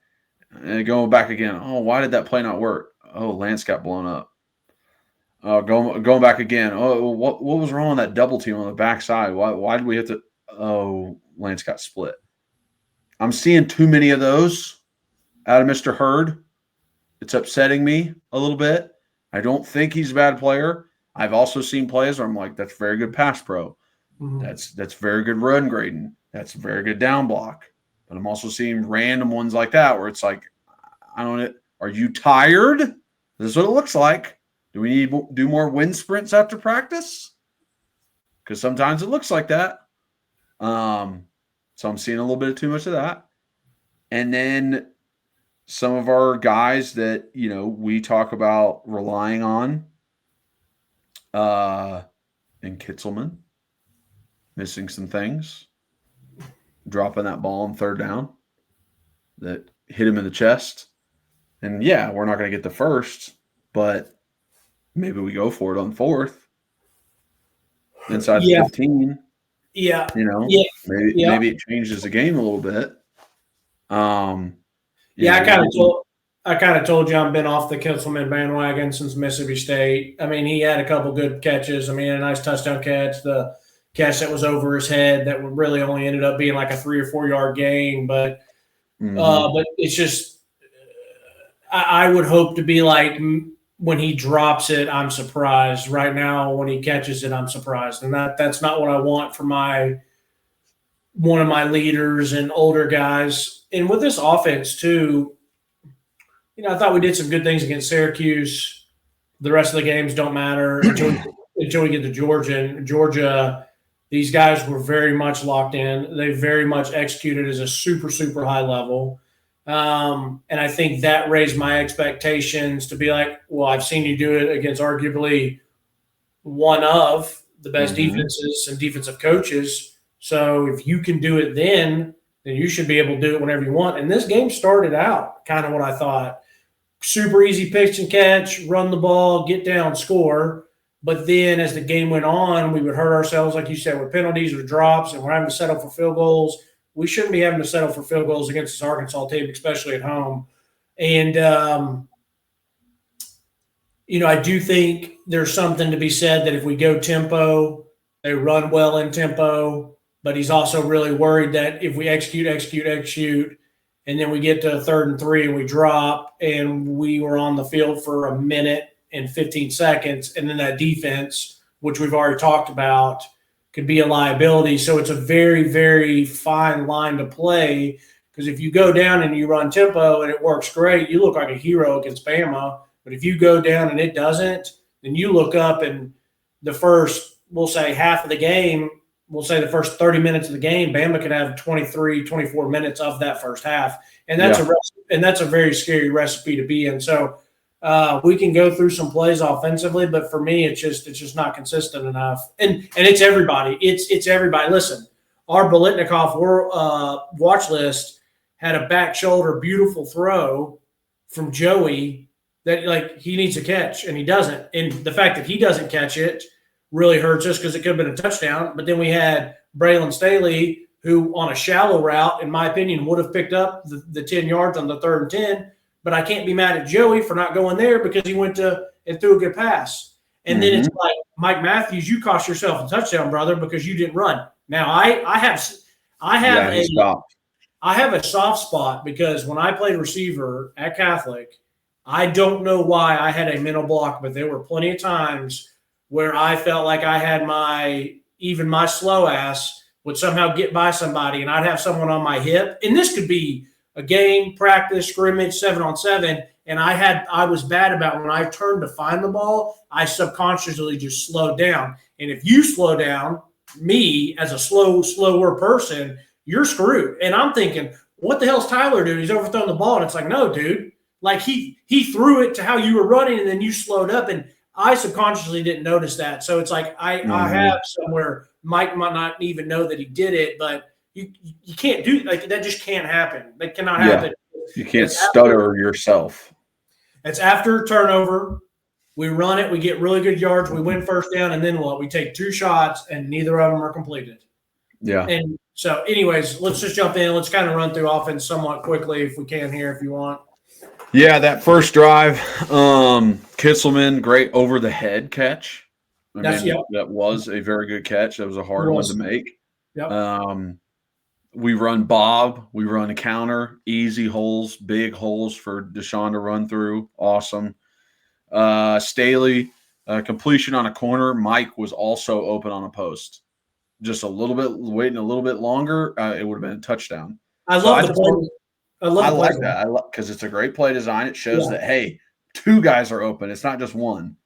Speaker 2: And going back again, oh, why did that play not work? Oh, Lance got blown up. Going back again. Oh, what was wrong with that double team on the backside? Why did we have to? Oh, Lance got split. I'm seeing too many of those out of Mr. Hurd. It's upsetting me a little bit. I don't think he's a bad player. I've also seen plays where I'm like, that's very good pass pro. Mm-hmm. That's very good run grading. That's very good down block. But I'm also seeing random ones like that where it's like, I don't know. Are you tired? This is what it looks like. Do we need to do more wind sprints after practice? Because sometimes it looks like that. So I'm seeing a little bit too much of that. And then some of our guys that, we talk about relying on, and Kitzelman missing some things, dropping that ball on third down. that hit him in the chest. And yeah, we're not going to get the first, but maybe we go for it on fourth inside the 15.
Speaker 3: Yeah.
Speaker 2: Maybe it changes the game a little bit.
Speaker 3: I kind of told you I've been off the Kitzelman bandwagon since Mississippi State. I mean, he had a couple good catches. I mean, a nice touchdown catch, the catch that was over his head that really only ended up being like a 3 or 4 yard gain. But it's just I would hope to be like when he drops it, I'm surprised. Right now, when he catches it, I'm surprised, and that's not what I want for one of my leaders and older guys. And with this offense too. I thought we did some good things against Syracuse. The rest of the games don't matter until we get to Georgia. And Georgia, these guys were very much locked in. They very much executed as a super, super high level. And I think that raised my expectations to be like, well, I've seen you do it against arguably one of the best defenses and defensive coaches. So if you can do it then you should be able to do it whenever you want. And this game started out kind of what I thought. Super easy pitch and catch, run the ball, get down, score. But then as the game went on, we would hurt ourselves, like you said, with penalties or drops, and we're having to settle for field goals. We shouldn't be having to settle for field goals against this Arkansas team, especially at home. And, I do think there's something to be said that if we go tempo, they run well in tempo, but he's also really worried that if we execute, and then we get to 3rd and 3 and we drop and we were on the field for a minute and 15 seconds, and then that defense, which we've already talked about, could be a liability. So it's a very, very fine line to play because if you go down and you run tempo and it works great, you look like a hero against Bama. But if you go down and it doesn't, then you look up and the first, we'll say half of the game, we'll say the first 30 minutes of the game, Bama could have 23, 24 minutes of that first half. And that's a very scary recipe to be in. So we can go through some plays offensively, but for me, it's just not consistent enough. And it's everybody. It's everybody. Listen, our Biletnikoff watch list had a back shoulder beautiful throw from Joey that like he needs to catch and he doesn't. And the fact that he doesn't catch it really hurts us because it could have been a touchdown. But then we had Braylon Staley, who on a shallow route, in my opinion, would have picked up the 10 yards on the 3rd and 10. But I can't be mad at Joey for not going there because he went to and threw a good pass. And then it's like, Mike Matthews, you cost yourself a touchdown, brother, because you didn't run. Now I have a soft spot because when I played receiver at Catholic, I don't know why I had a mental block, but there were plenty of times where I felt like I had my slow ass would somehow get by somebody and I'd have someone on my hip. And this could be a game, practice, scrimmage, 7-on-7. And I was bad about when I turned to find the ball, I subconsciously just slowed down. And if you slow down, me as a slower person, you're screwed. And I'm thinking, what the hell's Tyler doing? He's overthrown the ball. And it's like, no, dude. Like he threw it to how you were running and then you slowed up. And I subconsciously didn't notice that. So it's like I have somewhere Mike might not even know that he did it, but you can't do like that. Just can't happen. That cannot happen.
Speaker 2: You can't stutter yourself.
Speaker 3: It's after turnover. We run it. We get really good yards. We win first down, and then what? We take 2 shots, and neither of them are completed. Yeah. And so, anyways, let's just jump in. Let's kind of run through offense somewhat quickly if we can here, if you want.
Speaker 2: Yeah, that first drive, Kitzelman, great over the head catch. That was a very good catch. That was a hard one to make. Yep. We run Bob. We run a counter, easy holes, big holes for Deshaun to run through. Awesome. Staley, completion on a corner. Mike was also open on a post. Just waiting a little bit longer, it would have been a touchdown.
Speaker 3: I like
Speaker 2: that. Because it's a great play design. It shows that, hey, 2 guys are open. It's not just one.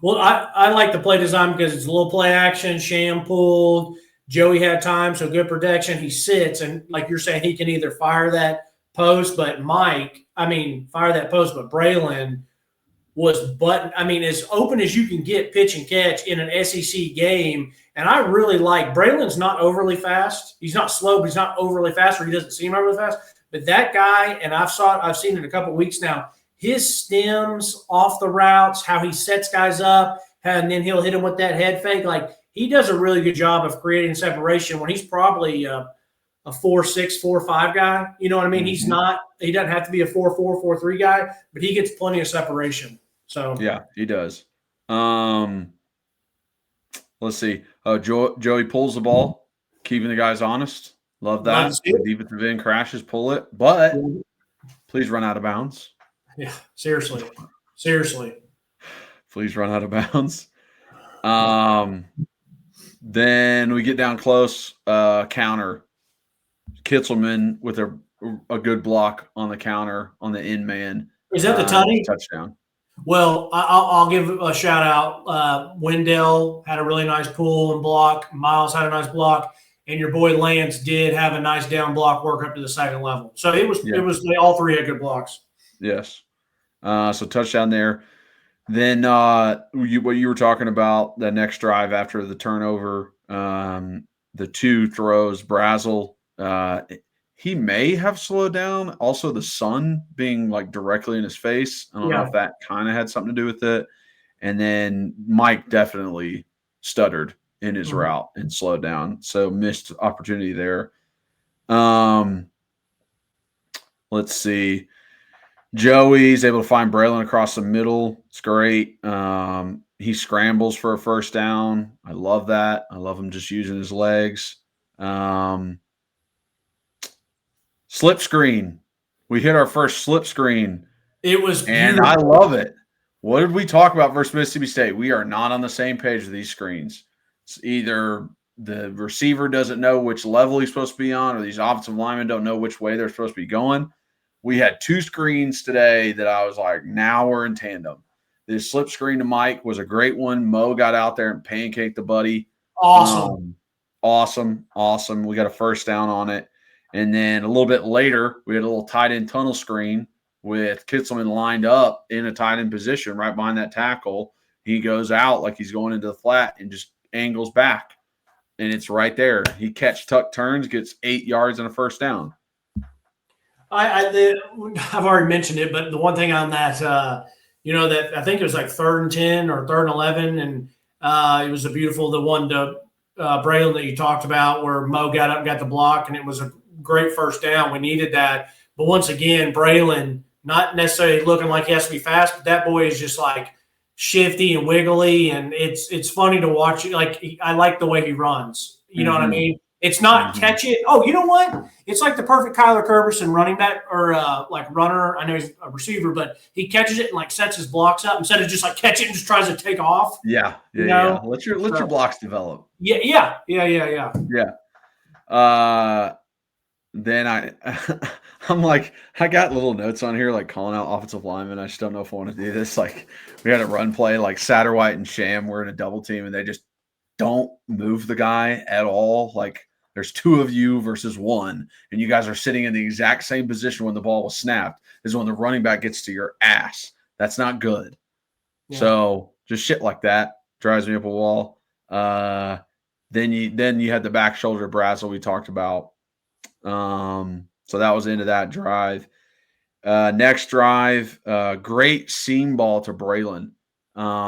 Speaker 3: Well, I like the play design because it's a little play action, sham pulled. Joey had time, so good protection. He sits, and like you're saying, he can either fire that post, but Braylon was as open as you can get pitch and catch in an SEC game. And I really like Braylon's not overly fast. He's not slow, but he's not overly fast, or he doesn't seem overly fast. But that guy, and I've seen it a couple weeks now, his stems off the routes, how he sets guys up, and then he'll hit him with that head fake. Like, he does a really good job of creating separation when he's probably a 4.6, 4.5 guy. You know what I mean? He doesn't have to be a 4.4, 4.3 guy, but he gets plenty of separation. So
Speaker 2: yeah, he does. Let's see. Joey pulls the ball, keeping the guys honest. Love that. When defensive end crashes, pull it. But please run out of bounds.
Speaker 3: Yeah, seriously.
Speaker 2: Please run out of bounds. Then we get down close, counter. Kitzelman with a good block on the counter on the end man.
Speaker 3: Is that the tutty?
Speaker 2: Touchdown.
Speaker 3: Well, I'll give a shout out. Wendell had a really nice pull and block. Miles had a nice block. And your boy Lance did have a nice down block work up to the second level. So it was all three had good blocks.
Speaker 2: Yes. So touchdown there. Then what you were talking about, the next drive after the turnover, the two throws, Brazel, he may have slowed down. Also, the sun being like directly in his face. I don't know if that kind of had something to do with it. And then Mike definitely stuttered in his route and slowed down. So missed opportunity there. Let's see. Joey's able to find Braylon across the middle. It's great. He scrambles for a first down. I love that. I love him just using his legs. Slip screen. We hit our first slip screen.
Speaker 3: It was
Speaker 2: and
Speaker 3: beautiful.
Speaker 2: I love it. What did we talk about versus Mississippi State? We are not on the same page with these screens. It's either the receiver doesn't know which level he's supposed to be on, or these offensive linemen don't know which way they're supposed to be going. We had two screens today that I was like, now we're in tandem. This slip screen to Mike was a great one. Mo got out there and pancaked the buddy.
Speaker 3: Awesome.
Speaker 2: Awesome. We got a first down on it. And then a little bit later, we had a little tight end tunnel screen with Kitzelman lined up in a tight end position right behind that tackle. He goes out like he's going into the flat and just angles back. And it's right there. He tuck, turns, gets 8 yards and a first down.
Speaker 3: I've already mentioned it, but the one thing on that, that I think it was like 3rd and 10 or 3rd and 11, and it was the one to Braylon that you talked about where Mo got up and got the block, and it was a great first down. We needed that. But once again, Braylon, not necessarily looking like he has to be fast, but that boy is just like shifty and wiggly, and it's funny to watch. Like, I like the way he runs. You know what I mean? It's not catch it. Oh, you know what? It's like the perfect Kyler Kerbyson running back or like runner. I know he's a receiver, but he catches it and like sets his blocks up instead of just like catch it and just tries to take off.
Speaker 2: Yeah. Let your blocks develop.
Speaker 3: Yeah.
Speaker 2: Then I'm like, I got little notes on here like calling out offensive linemen. I just don't know if I want to do this. Like, we had a run play like Satterwhite and Sham were in a double team, and they just don't move the guy at all. Like, there's two of you versus one, and you guys are sitting in the exact same position when the ball was snapped. This is when the running back gets to your ass. That's not good. Yeah. So just shit like that drives me up a wall. Then you had the back shoulder Brazel we talked about. So that was into that drive. Next drive, great seam ball to Braylon.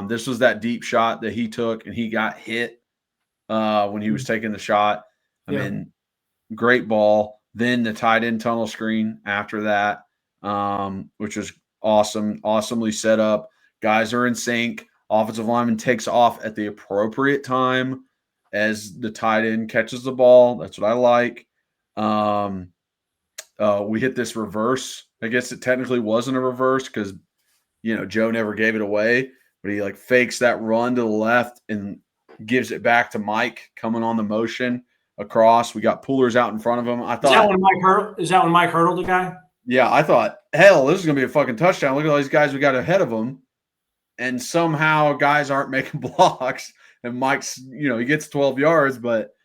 Speaker 2: This was that deep shot that he took, and he got hit when he was taking the shot. I mean, great ball. Then the tight end tunnel screen after that, which was awesome, awesomely set up. Guys are in sync. Offensive lineman takes off at the appropriate time as the tight end catches the ball. That's what I like. We hit this reverse. I guess it technically wasn't a reverse because, Joe never gave it away, but he like fakes that run to the left and gives it back to Mike coming on the motion across. We got pullers out in front of him. I thought,
Speaker 3: is that when Mike hurdled the guy?
Speaker 2: Yeah, I thought, hell, this is going to be a fucking touchdown. Look at all these guys we got ahead of him. And somehow guys aren't making blocks. And Mike's, he gets 12 yards, but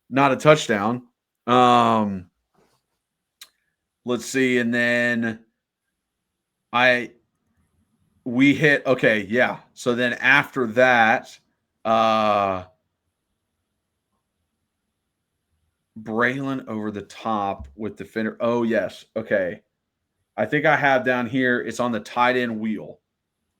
Speaker 2: not a touchdown. Let's see. And then we hit, okay, yeah. So then after that, Braylon over the top with defender. Oh, yes. Okay. I think I have down here, it's on the tight end wheel.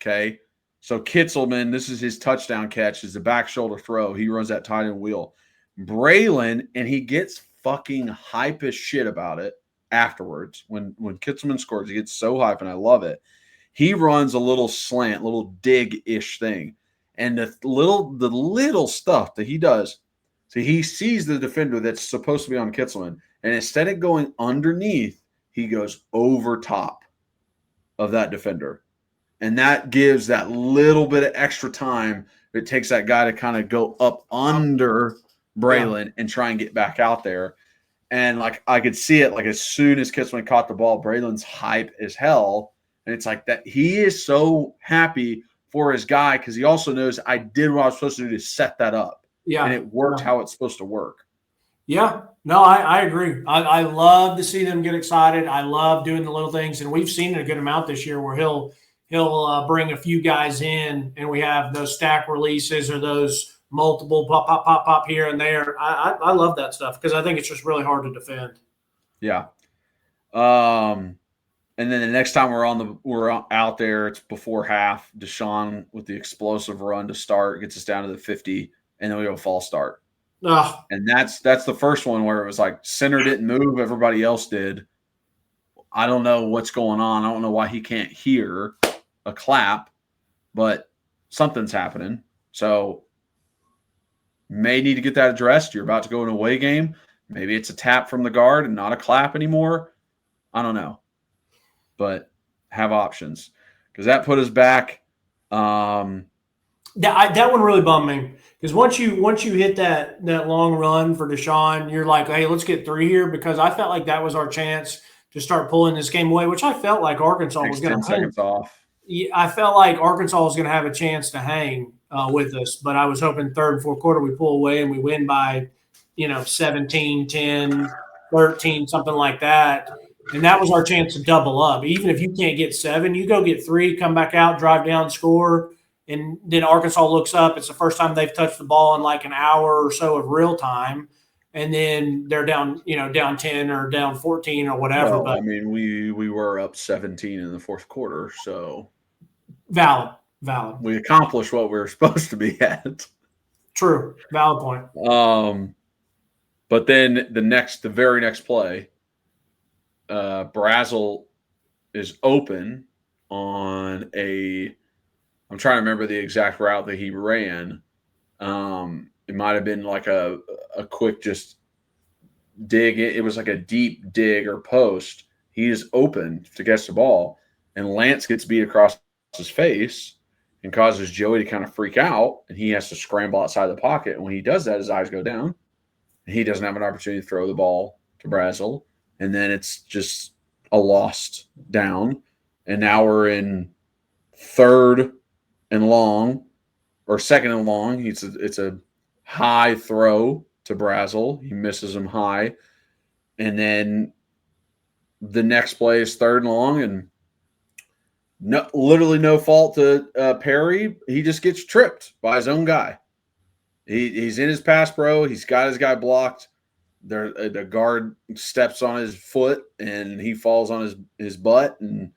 Speaker 2: Okay. So Kitzelman, this is his touchdown catch, is the back shoulder throw. He runs that tight end wheel. Braylon, and he gets fucking hype as shit about it afterwards. When Kitzelman scores, he gets so hype, and I love it. He runs a little slant, little dig-ish thing. And the little stuff that he does, so he sees the defender that's supposed to be on Kitzelman, and instead of going underneath, he goes over top of that defender. And that gives that little bit of extra time. It takes that guy to kind of go up under Braylon and try and get back out there. And like I could see it, like as soon as Kitzelman caught the ball, Braylon's hype as hell. And it's like that he is so happy for his guy because he also knows I did what I was supposed to do to set that up.
Speaker 3: Yeah.
Speaker 2: And it worked how it's supposed to work.
Speaker 3: Yeah. No, I agree. I love to see them get excited. I love doing the little things. And we've seen it a good amount this year where he'll bring a few guys in and we have those stack releases or those multiple pop here and there. I love that stuff because I think it's just really hard to defend.
Speaker 2: Yeah. And then the next time we're out there, it's before half. Deshaun with the explosive run to start gets us down to the 50, and then we go false start.
Speaker 3: Oh.
Speaker 2: And that's the first one where it was like center didn't move, everybody else did. I don't know what's going on. I don't know why he can't hear a clap, but something's happening. So may need to get that addressed. You're about to go in an away game. Maybe it's a tap from the guard and not a clap anymore. I don't know. But have options because that put us back.
Speaker 3: That one really bummed me because once you hit that long run for Deshaun, you're like, hey, let's get 3 here because I felt like that was our chance to start pulling this game away, which I felt like Arkansas was going to
Speaker 2: 10 seconds off.
Speaker 3: I felt like Arkansas was going to have a chance to hang with us, but I was hoping third and fourth quarter we pull away and we win by 17, 10, 13, something like that. And that was our chance to double up. Even if you can't get 7, you go get 3, come back out, drive down, score. And then Arkansas looks up. It's the first time they've touched the ball in like an hour or so of real time. And then they're down 10 or down 14 or whatever.
Speaker 2: Well,
Speaker 3: but
Speaker 2: I mean, we were up 17 in the fourth quarter, so
Speaker 3: valid.
Speaker 2: We accomplished what we were supposed to be at.
Speaker 3: True. Valid point.
Speaker 2: But then the very next play, Brazel is open on I'm trying to remember the exact route that he ran. It might have been like a quick just dig. It was like a deep dig or post. He is open to catch the ball, and Lance gets beat across his face and causes Joey to kind of freak out, and he has to scramble outside the pocket. And when he does that, his eyes go down, and he doesn't have an opportunity to throw the ball to Brazel. And then it's just a lost down. And now we're in third and long or second and long. It's a high throw to Brazel. He misses him high. And then the next play is third and long and literally no fault to Perry. He just gets tripped by his own guy. He's in his pass pro. He's got his guy blocked. The guard steps on his foot and he falls on his butt, and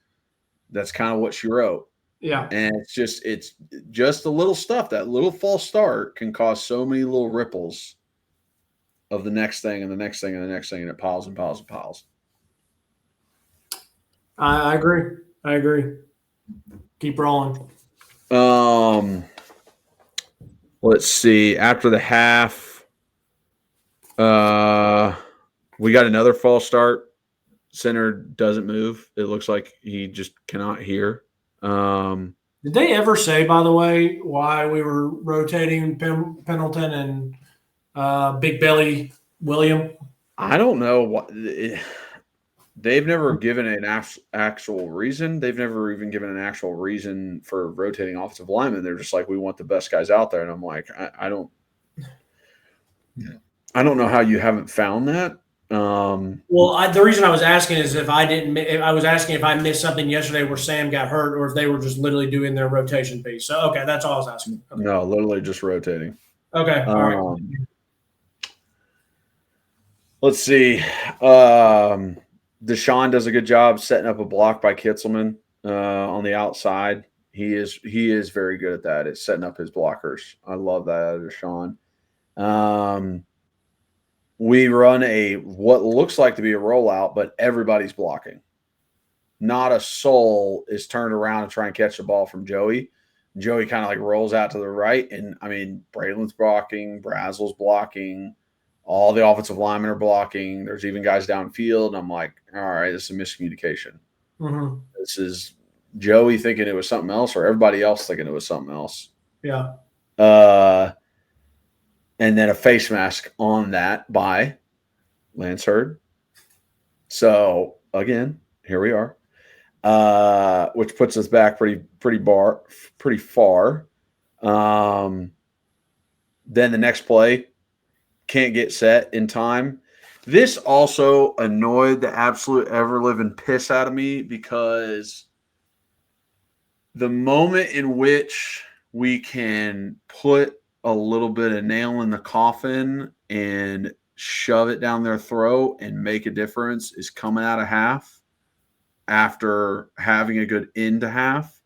Speaker 2: that's kind of what she wrote.
Speaker 3: Yeah.
Speaker 2: And it's just the little stuff. That little false start can cause so many little ripples of the next thing and the next thing and the next thing, and it piles and piles and piles.
Speaker 3: I agree. Keep rolling.
Speaker 2: Let's see. After the half, we got another false start. Center doesn't move. It looks like he just cannot hear.
Speaker 3: Did they ever say, by the way, why we were rotating Pendleton and Big Belly William?
Speaker 2: I don't know what. They've never given an actual reason. They've never even given an actual reason for rotating offensive linemen. They're just like, we want the best guys out there. And I'm like, I don't know how you haven't found that.
Speaker 3: Well, the reason I was asking is if I was asking if I missed something yesterday where Sam got hurt, or if they were just literally doing their rotation piece. So, okay, that's all I was asking. Okay.
Speaker 2: No, literally just rotating.
Speaker 3: Okay, all right.
Speaker 2: Let's see. Deshaun does a good job setting up a block by Kitzelman on the outside. He is very good at that. It's setting up his blockers. I love that out of Deshaun. We run what looks like to be a rollout, but everybody's blocking. Not a soul is turned around to try and catch the ball from Joey. Joey kind of like rolls out to the right, and I mean, Braylon's blocking, Brazel's blocking, all the offensive linemen are blocking. There's even guys downfield, and I'm like, all right, this is a miscommunication.
Speaker 3: Mm-hmm.
Speaker 2: This is Joey thinking it was something else, or everybody else thinking it was something else.
Speaker 3: Yeah.
Speaker 2: And then a face mask on that by Lance Hurd. So again, here we are. Which puts us back pretty far. Then the next play can't get set in time. This also annoyed the absolute ever-living piss out of me because the moment in which we can put a little bit of nail in the coffin and shove it down their throat and make a difference is coming out of half after having a good end to half,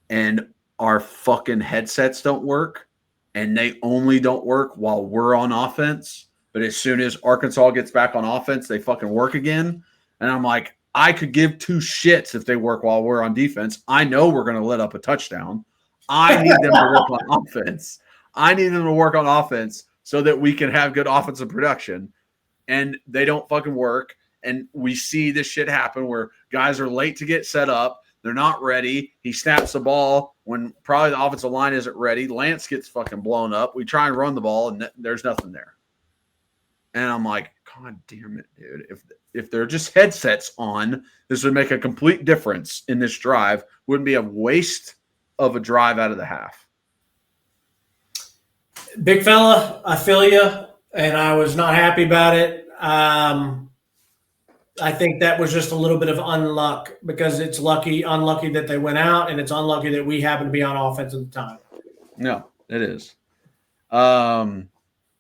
Speaker 2: and our fucking headsets don't work, and they only don't work while we're on offense. But as soon as Arkansas gets back on offense, they fucking work again. And I'm like, I could give two shits if they work while we're on defense. I know we're going to let up a touchdown. I need them to work on offense. I need them to work on offense so that we can have good offensive production. And they don't fucking work. And we see this shit happen where guys are late to get set up. They're not ready. He snaps the ball when probably the offensive line isn't ready. Lance gets fucking blown up. We try and run the ball, and there's nothing there. And I'm like, God damn it, dude. If they're just headsets on, this would make a complete difference in this drive. Wouldn't be a waste of a drive out of the half.
Speaker 3: Big fella, I feel you, and I was not happy about it. I think that was just a little bit of unluck because it's unlucky that they went out, and it's unlucky that we happened to be on offense at the time.
Speaker 2: No, it is.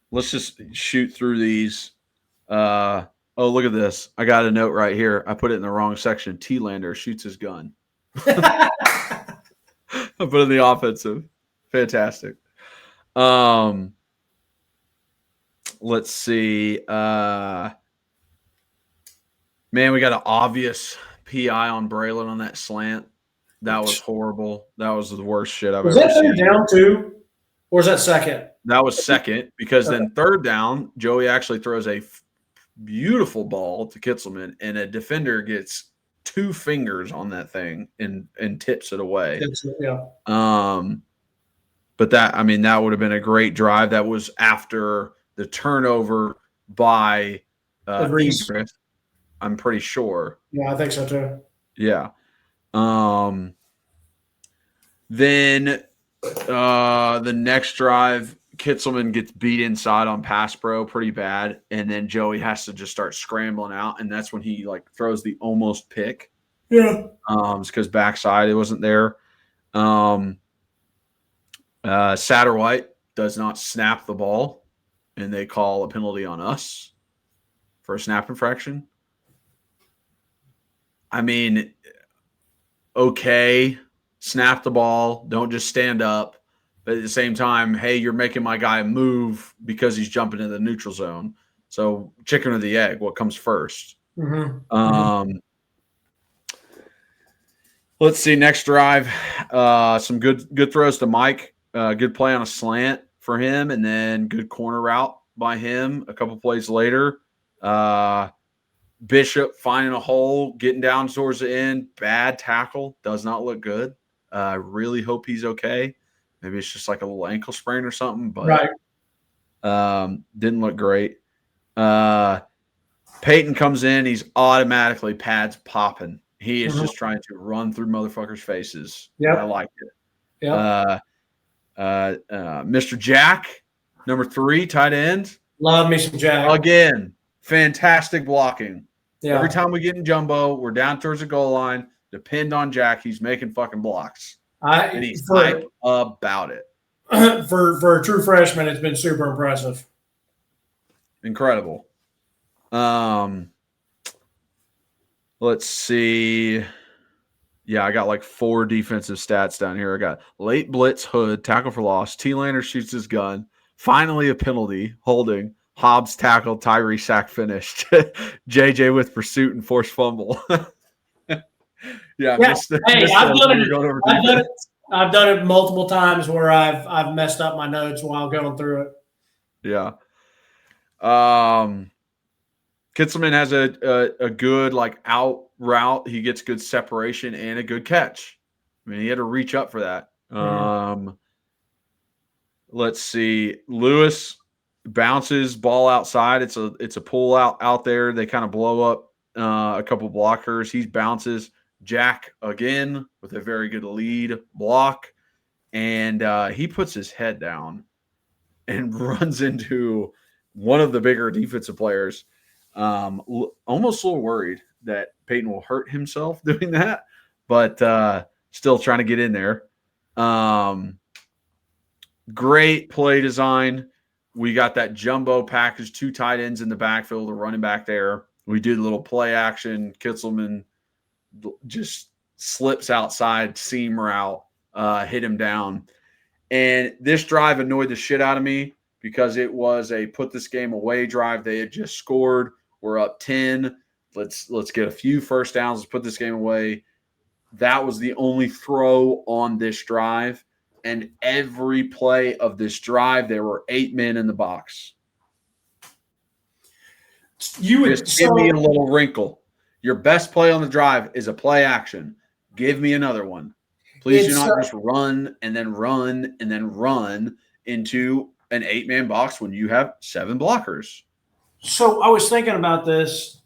Speaker 2: Let's just shoot through these. Oh, look at this. I got a note right here. I put it in the wrong section. T-Lander shoots his gun. I put in the offensive. Fantastic. Let's see. Man, we got an obvious PI on Braylon on that slant. That was horrible. That was the worst shit I've ever seen.
Speaker 3: Was that down two, or was that second?
Speaker 2: That was second, because then third down, Joey actually throws a beautiful ball to Kitzelman, and a defender gets 2 fingers on that thing and tips it away.
Speaker 3: Yeah.
Speaker 2: But that would have been a great drive. That was after the turnover by Ingrid, I'm pretty sure.
Speaker 3: Yeah, I think so too.
Speaker 2: Yeah. Then the next drive, Kitzelman gets beat inside on pass pro pretty bad, and then Joey has to just start scrambling out, and that's when he like throws the almost pick.
Speaker 3: Yeah.
Speaker 2: It's because backside it wasn't there. Satterwhite does not snap the ball, and they call a penalty on us for a snap infraction. I mean, okay, snap the ball, don't just stand up. But at the same time, hey, you're making my guy move because he's jumping in the neutral zone. So chicken or the egg, what comes first?
Speaker 3: Mm-hmm.
Speaker 2: Let's see, next drive, some good throws to Mike. Good play on a slant for him, and then good corner route by him a couple plays later. Bishop finding a hole, getting down towards the end. Bad tackle. Does not look good. I really hope he's okay. Maybe it's just like a little ankle sprain or something, but didn't look great. Peyton comes in. He's automatically pads popping. He is just trying to run through motherfuckers' faces.
Speaker 3: Yeah,
Speaker 2: I like it.
Speaker 3: Yeah.
Speaker 2: Mr. Jack, number 3, tight end.
Speaker 3: Love me some Jack.
Speaker 2: Again, fantastic blocking.
Speaker 3: Yeah.
Speaker 2: Every time we get in jumbo, we're down towards the goal line. Depend on Jack. He's making fucking blocks. And he's hype about it.
Speaker 3: For a true freshman, it's been super impressive.
Speaker 2: Incredible. Let's see. Yeah, I got like 4 defensive stats down here. I got late blitz, hood, tackle for loss, T-Lander shoots his gun, finally a penalty, holding, Hobbs tackle, Tyree sack finished, JJ with pursuit and forced fumble. Yeah, missed
Speaker 3: Hey, I've
Speaker 2: those
Speaker 3: done
Speaker 2: when we
Speaker 3: it.
Speaker 2: were going over
Speaker 3: I've done it.
Speaker 2: defense.
Speaker 3: I've done it multiple times where I've messed up my notes while going through it.
Speaker 2: Yeah. Kitzelman has a good like out route. He gets good separation and a good catch. I mean, he had to reach up for that. Let's see. Lewis bounces ball outside. It's a pull out there. They kind of blow up a couple blockers. He bounces. Jack again with a very good lead block, and he puts his head down and runs into one of the bigger defensive players. Almost a little worried that Peyton will hurt himself doing that, but still trying to get in there. Great play design. We got that jumbo package, 2 tight ends in the backfield, a running back there. We did a little play action. Kitzelman just slips outside, seam route, hit him down. And this drive annoyed the shit out of me because it was a put this game away drive. They had just scored. We're up 10. Let's get a few first downs. Let's put this game away. That was the only throw on this drive. And every play of this drive, there were 8 men in the box. Give me a little wrinkle. Your best play on the drive is a play action. Give me another one. Please do not just run and then run and then run into an 8-man box when you have 7 blockers.
Speaker 3: So I was thinking about this,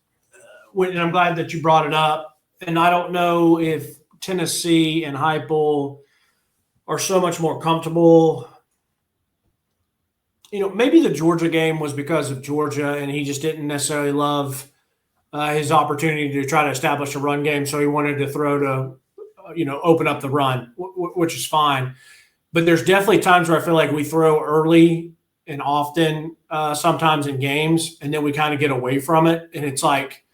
Speaker 3: and I'm glad that you brought it up. And I don't know if Tennessee and Heupel are so much more comfortable. You know, maybe the Georgia game was because of Georgia, and he just didn't necessarily love his opportunity to try to establish a run game. So he wanted to throw to, open up the run, which is fine. But there's definitely times where I feel like we throw early and often sometimes in games, and then we kind of get away from it. And it's like,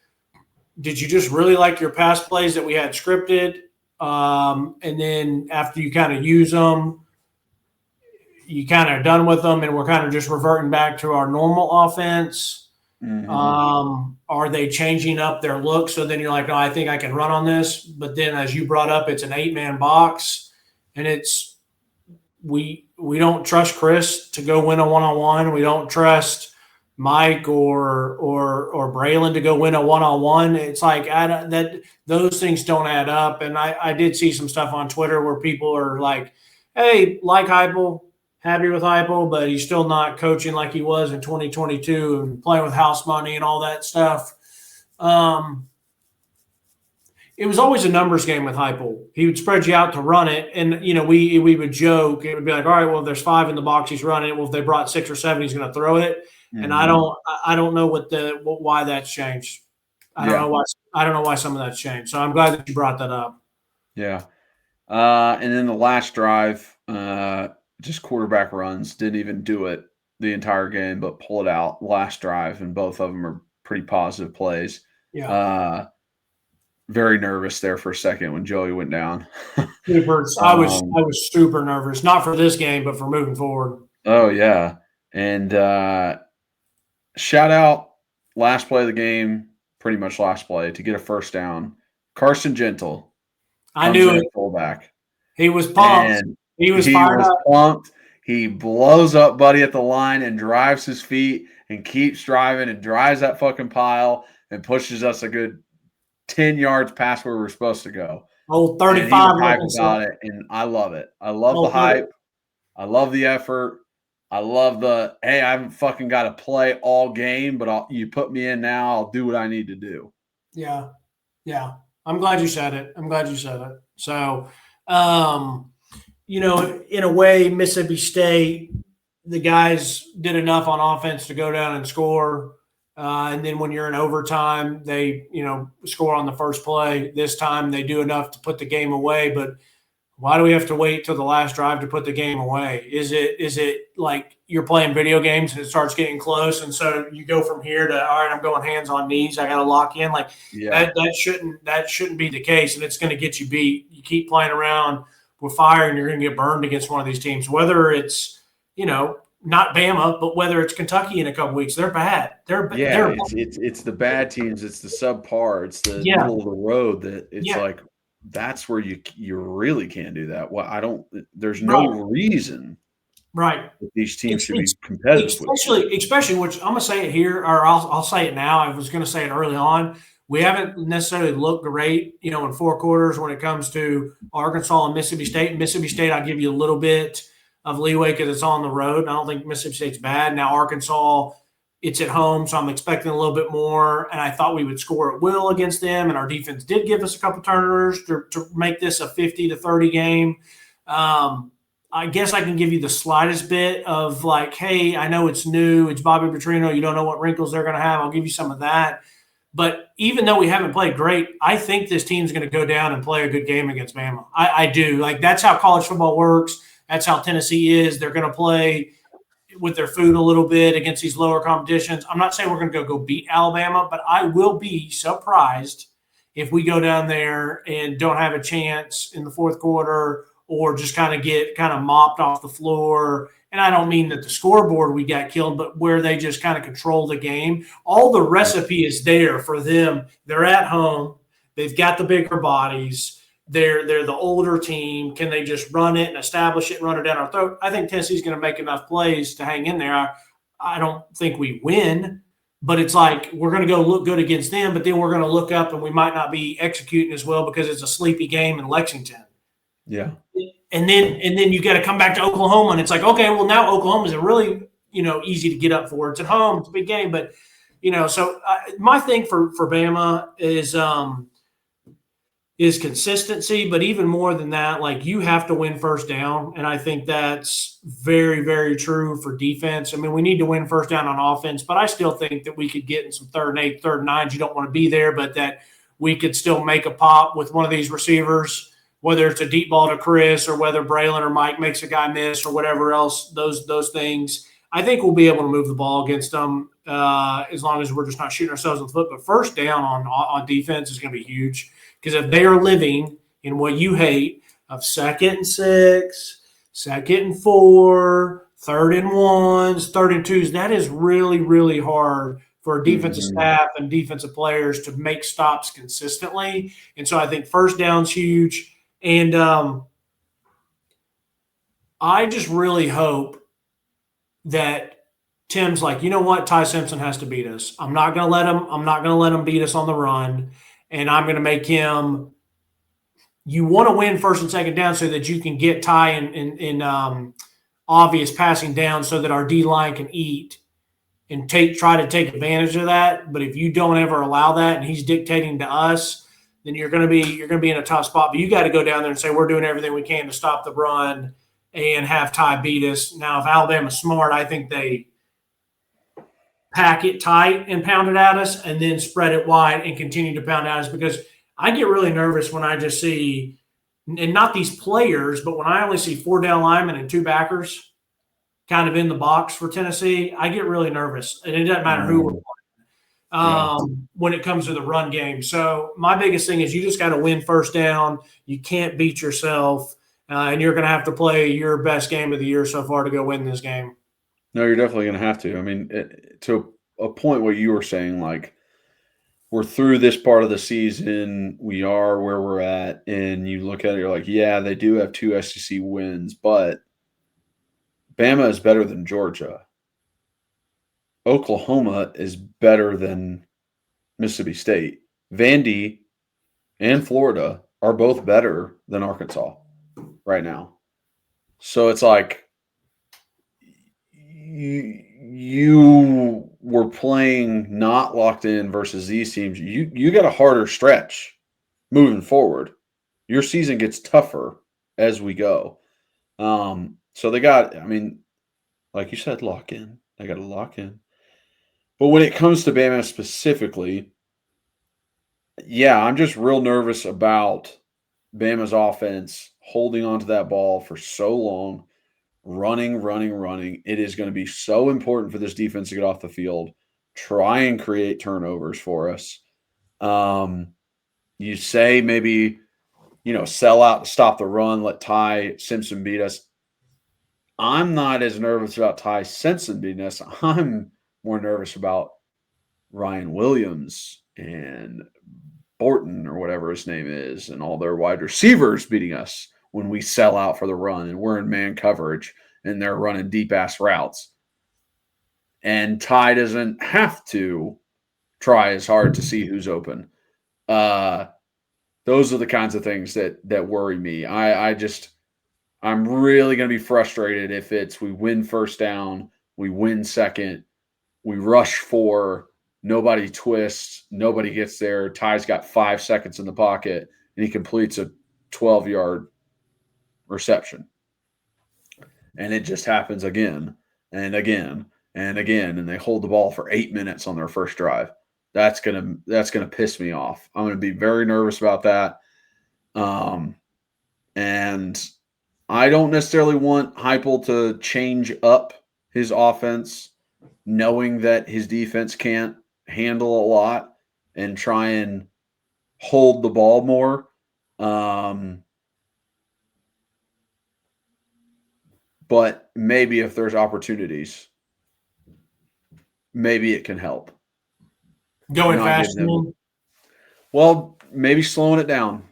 Speaker 3: did you just really like your pass plays that we had scripted? And then after you kind of use them, you kind of are done with them, and we're kind of just reverting back to our normal offense. Mm-hmm. Are they changing up their look? So then you're like, no, I think I can run on this. But then as you brought up, it's an 8-man box, and we don't trust Chris to go win a one-on-one. We don't trust Mike or Braylon to go win a one-on-one. It's like that those things don't add up. And I did see some stuff on Twitter where people are like, hey, like Heupel, happy with Heupel, but he's still not coaching like he was in 2022 and playing with house money and all that stuff. It was always a numbers game with Heupel. He would spread you out to run it, and we would joke. It would be like, all right, well, if there's 5 in the box, he's running it. Well, if they brought 6 or 7, he's going to throw it. Mm-hmm. And I don't know why that's changed. I don't know why some of that's changed. So I'm glad that you brought that up.
Speaker 2: Yeah. And then the last drive, just quarterback runs, didn't even do it the entire game, but pull it out last drive, and both of them are pretty positive plays.
Speaker 3: Yeah.
Speaker 2: Very nervous there for a second when Joey went down.
Speaker 3: I was super nervous, not for this game, but for moving forward.
Speaker 2: Oh yeah. And shout out last play of the game, pretty much last play to get a first down. Carson Gentle.
Speaker 3: I knew it.
Speaker 2: Fullback.
Speaker 3: He was pumped. He was fired up.
Speaker 2: Pumped. He blows up Buddy at the line and drives his feet and keeps driving and drives that fucking pile and pushes us a good 10 yards past where we're supposed to go.
Speaker 3: Oh, 35.
Speaker 2: And he was hyped about it, and I love it. I love the hype. I love the effort. I love hey, I haven't fucking got to play all game, but you put me in now, I'll do what I need to do.
Speaker 3: Yeah. Yeah. I'm glad you said it. So, in a way, Mississippi State, the guys did enough on offense to go down and score. And then when you're in overtime, they, score on the first play. This time they do enough to put the game away. But Why do we have to wait till the last drive to put the game away? Is it like you're playing video games and it starts getting close, and so you go from here to, all right, I'm going hands on knees, I got to lock in? Like that shouldn't be the case, and it's going to get you beat. You keep playing around with fire, and you're going to get burned against one of these teams. Whether it's not Bama, but whether it's Kentucky in a couple weeks, they're bad. They're
Speaker 2: it's the bad teams. It's the subpar. It's the middle of the road that it's like. That's where you really can't do that. Well, there's no reason that these teams should be competitive.
Speaker 3: Especially, which I'm going to say it here, or I'll say it now. I was going to say it early on. We haven't necessarily looked great, in 4 quarters when it comes to Arkansas and Mississippi State. Mississippi State, I'll give you a little bit of leeway because it's on the road. I don't think Mississippi State's bad. Now, Arkansas, it's at home, so I'm expecting a little bit more, and I thought we would score at will against them, and our defense did give us a couple turnovers to make this a 50-30 game. I guess I can give you the slightest bit of like, hey, I know it's new, it's Bobby Petrino, you don't know what wrinkles they're going to have. I'll give you some of that. But even though we haven't played great, I think this team's going to go down and play a good game against Bama. I do. Like, that's how college football works. That's how Tennessee is. They're going to play with their food a little bit against these lower competitions. I'm not saying we're going to go beat Alabama, but I will be surprised if we go down there and don't have a chance in the fourth quarter or just get mopped off the floor. And I don't mean that the scoreboard we got killed, but where they just kind of control the game. All the recipe is there for them. They're at home. They've got the bigger bodies. They're the older team. Can they just run it and establish it and run it down our throat? I think Tennessee's going to make enough plays to hang in there. I don't think we win, but it's like we're going to go look good against them, but then we're going to look up and we might not be executing as well because it's a sleepy game in Lexington.
Speaker 2: Yeah.
Speaker 3: And then you got to come back to Oklahoma, and it's like, okay, well, now Oklahoma's a really, easy to get up for. It's at home. It's a big game. But, so my thing for Bama is consistency, but even more than that, like, you have to win first down. And I think that's very, very true for defense. I mean, we need to win first down on offense, but I still think that we could get in some 3rd and 8, 3rd and 9s. You don't want to be there, but that we could still make a pop with one of these receivers, whether it's a deep ball to Chris or whether Braylon or Mike makes a guy miss or whatever else, those things. I think we'll be able to move the ball against them as long as we're just not shooting ourselves in the foot. But first down on defense is going to be huge. Because if they are living in what you hate of 2nd and 6, 2nd and 4, 3rd and 1s, 3rd and 2s, that is really, really hard for a defensive staff and defensive players to make stops consistently. And so I think first down's huge. And I just really hope that Tim's like, you know what, Ty Simpson has to beat us. I'm not going to let him beat us on the run. And I'm going to make him – you want to win 1st and 2nd down so that you can get Ty in obvious passing down so that our D-line can eat and try to take advantage of that. But if you don't ever allow that and he's dictating to us, then you're going to be in a tough spot. But you got to go down there and say we're doing everything we can to stop the run and have Ty beat us. Now, if Alabama's smart, I think they – pack it tight and pound it at us and then spread it wide and continue to pound at us, because I get really nervous when I just see, and not these players, but when I only see 4 down linemen and 2 backers kind of in the box for Tennessee, I get really nervous. And it doesn't matter who we're playing when it comes to the run game. So my biggest thing is you just got to win first down. You can't beat yourself, and you're going to have to play your best game of the year so far to go win this game.
Speaker 2: No, you're definitely going to have to. I mean, to a point where you were saying, like, we're through this part of the season, we are where we're at, and you look at it, you're like, yeah, they do have 2 SEC wins, but Bama is better than Georgia. Oklahoma is better than Mississippi State. Vandy and Florida are both better than Arkansas right now. So it's like, you were playing not locked in versus these teams. You got a harder stretch moving forward. Your season gets tougher as we go. So they got, I mean, like you said, lock in. They got to lock in. But when it comes to Bama specifically, yeah, I'm just real nervous about Bama's offense holding onto that ball for so long, running. It is going to be so important for this defense to get off the field, try and create turnovers for us. You say maybe, sell out to stop the run, let Ty Simpson beat us. I'm not as nervous about Ty Simpson beating us. I'm more nervous about Ryan Williams and Borton or whatever his name is and all their wide receivers beating us when we sell out for the run and we're in man coverage and they're running deep-ass routes. And Ty doesn't have to try as hard to see who's open. Those are the kinds of things that worry me. I'm really going to be frustrated if it's we win first down, we win second, we rush 4, nobody twists, nobody gets there. Ty's got 5 seconds in the pocket, and he completes a 12-yard reception. And it just happens again and again and again, and they hold the ball for 8 minutes on their first drive. That's gonna piss me off. I'm gonna be very nervous about that. And I don't necessarily want Heupel to change up his offense, knowing that his defense can't handle a lot and try and hold the ball more. But maybe if there's opportunities, maybe it can help.
Speaker 3: Going fast.
Speaker 2: Well, maybe slowing it down.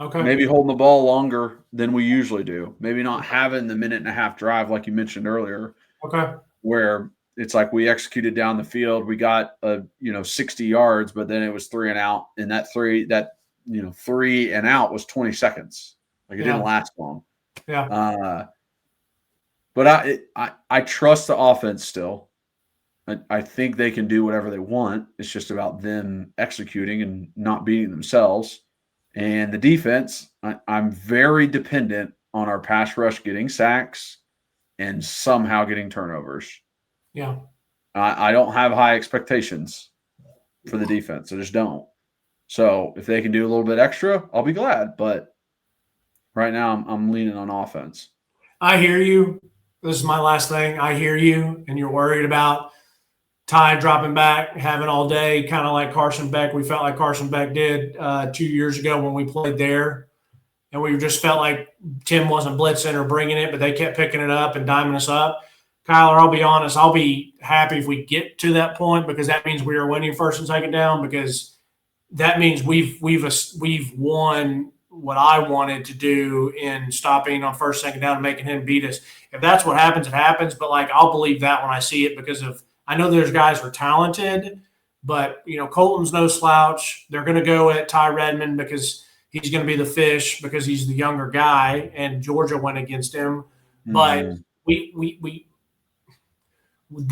Speaker 3: Okay.
Speaker 2: Maybe holding the ball longer than we usually do. Maybe not having the 1.5-minute drive like you mentioned earlier.
Speaker 3: Okay.
Speaker 2: Where it's like we executed down the field, we got 60 yards, but then it was 3 and out, and that 3 and out was 20 seconds. Like it didn't last long.
Speaker 3: Yeah.
Speaker 2: But I trust the offense still. I think they can do whatever they want. It's just about them executing and not beating themselves. And the defense, I'm very dependent on our pass rush getting sacks and somehow getting turnovers.
Speaker 3: Yeah.
Speaker 2: I don't have high expectations for the defense. I just don't. So if they can do a little bit extra, I'll be glad. But right now I'm leaning on offense.
Speaker 3: I hear you. This is my last thing. I hear you, and you're worried about Ty dropping back, having all day, kind of like Carson Beck. We felt like Carson Beck did 2 years ago when we played there. And we just felt like Tim wasn't blitzing or bringing it, but they kept picking it up and diming us up. Kyler, I'll be honest, I'll be happy if we get to that point because that means we are winning first and second down because that means we've won what I wanted to do in stopping on first, second down and making him beat us. If that's what happens, it happens. But, I'll believe that when I see it because of – I know there's guys who are talented, but, Colton's no slouch. They're going to go at Ty Redmond because he's going to be the fish because he's the younger guy, and Georgia went against him. Mm-hmm. But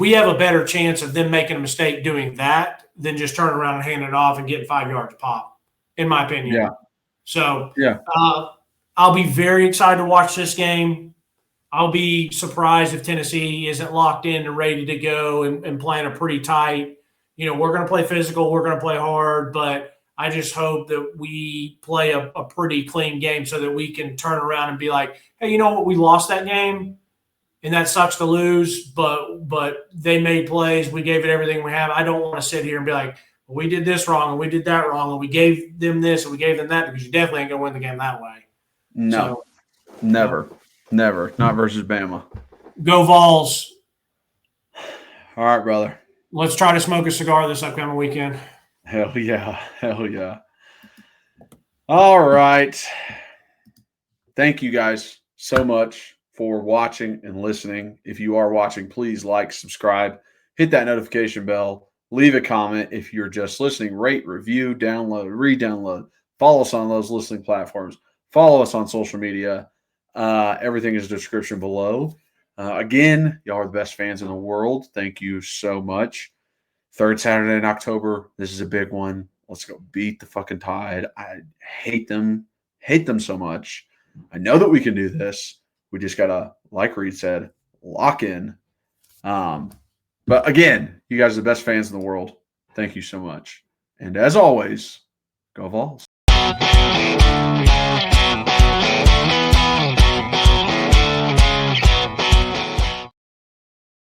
Speaker 3: we have a better chance of them making a mistake doing that than just turning around and handing it off and getting 5 yards pop, in my opinion.
Speaker 2: Yeah.
Speaker 3: So I'll be very excited to watch this game. I'll be surprised if Tennessee isn't locked in and ready to go and playing a pretty tight. We're going to play physical. We're going to play hard, but I just hope that we play a pretty clean game so that we can turn around and be like, hey, you know what? We lost that game, and that sucks to lose, but they made plays. We gave it everything we have. I don't want to sit here and be like, well, we did this wrong and we did that wrong and we gave them this and we gave them that because you definitely ain't going to win the game that way.
Speaker 2: No, never. Never. Not versus Bama.
Speaker 3: Go Vols.
Speaker 2: All right, brother.
Speaker 3: Let's try to smoke a cigar this upcoming weekend.
Speaker 2: Hell yeah. Hell yeah. All right. Thank you guys so much for watching and listening. If you are watching, please like, subscribe, hit that notification bell, leave a comment. If you're just listening, rate, review, download, re-download. Follow us on those listening platforms. Follow us on social media. Everything is in the description below. Again, y'all are the best fans in the world. Thank you so much. 3rd Saturday in October. This is a big one. Let's go beat the fucking Tide. I hate them. Hate them so much. I know that we can do this. We just got to, like Reed said, lock in. But again, you guys are the best fans in the world. Thank you so much. And as always, go Vols.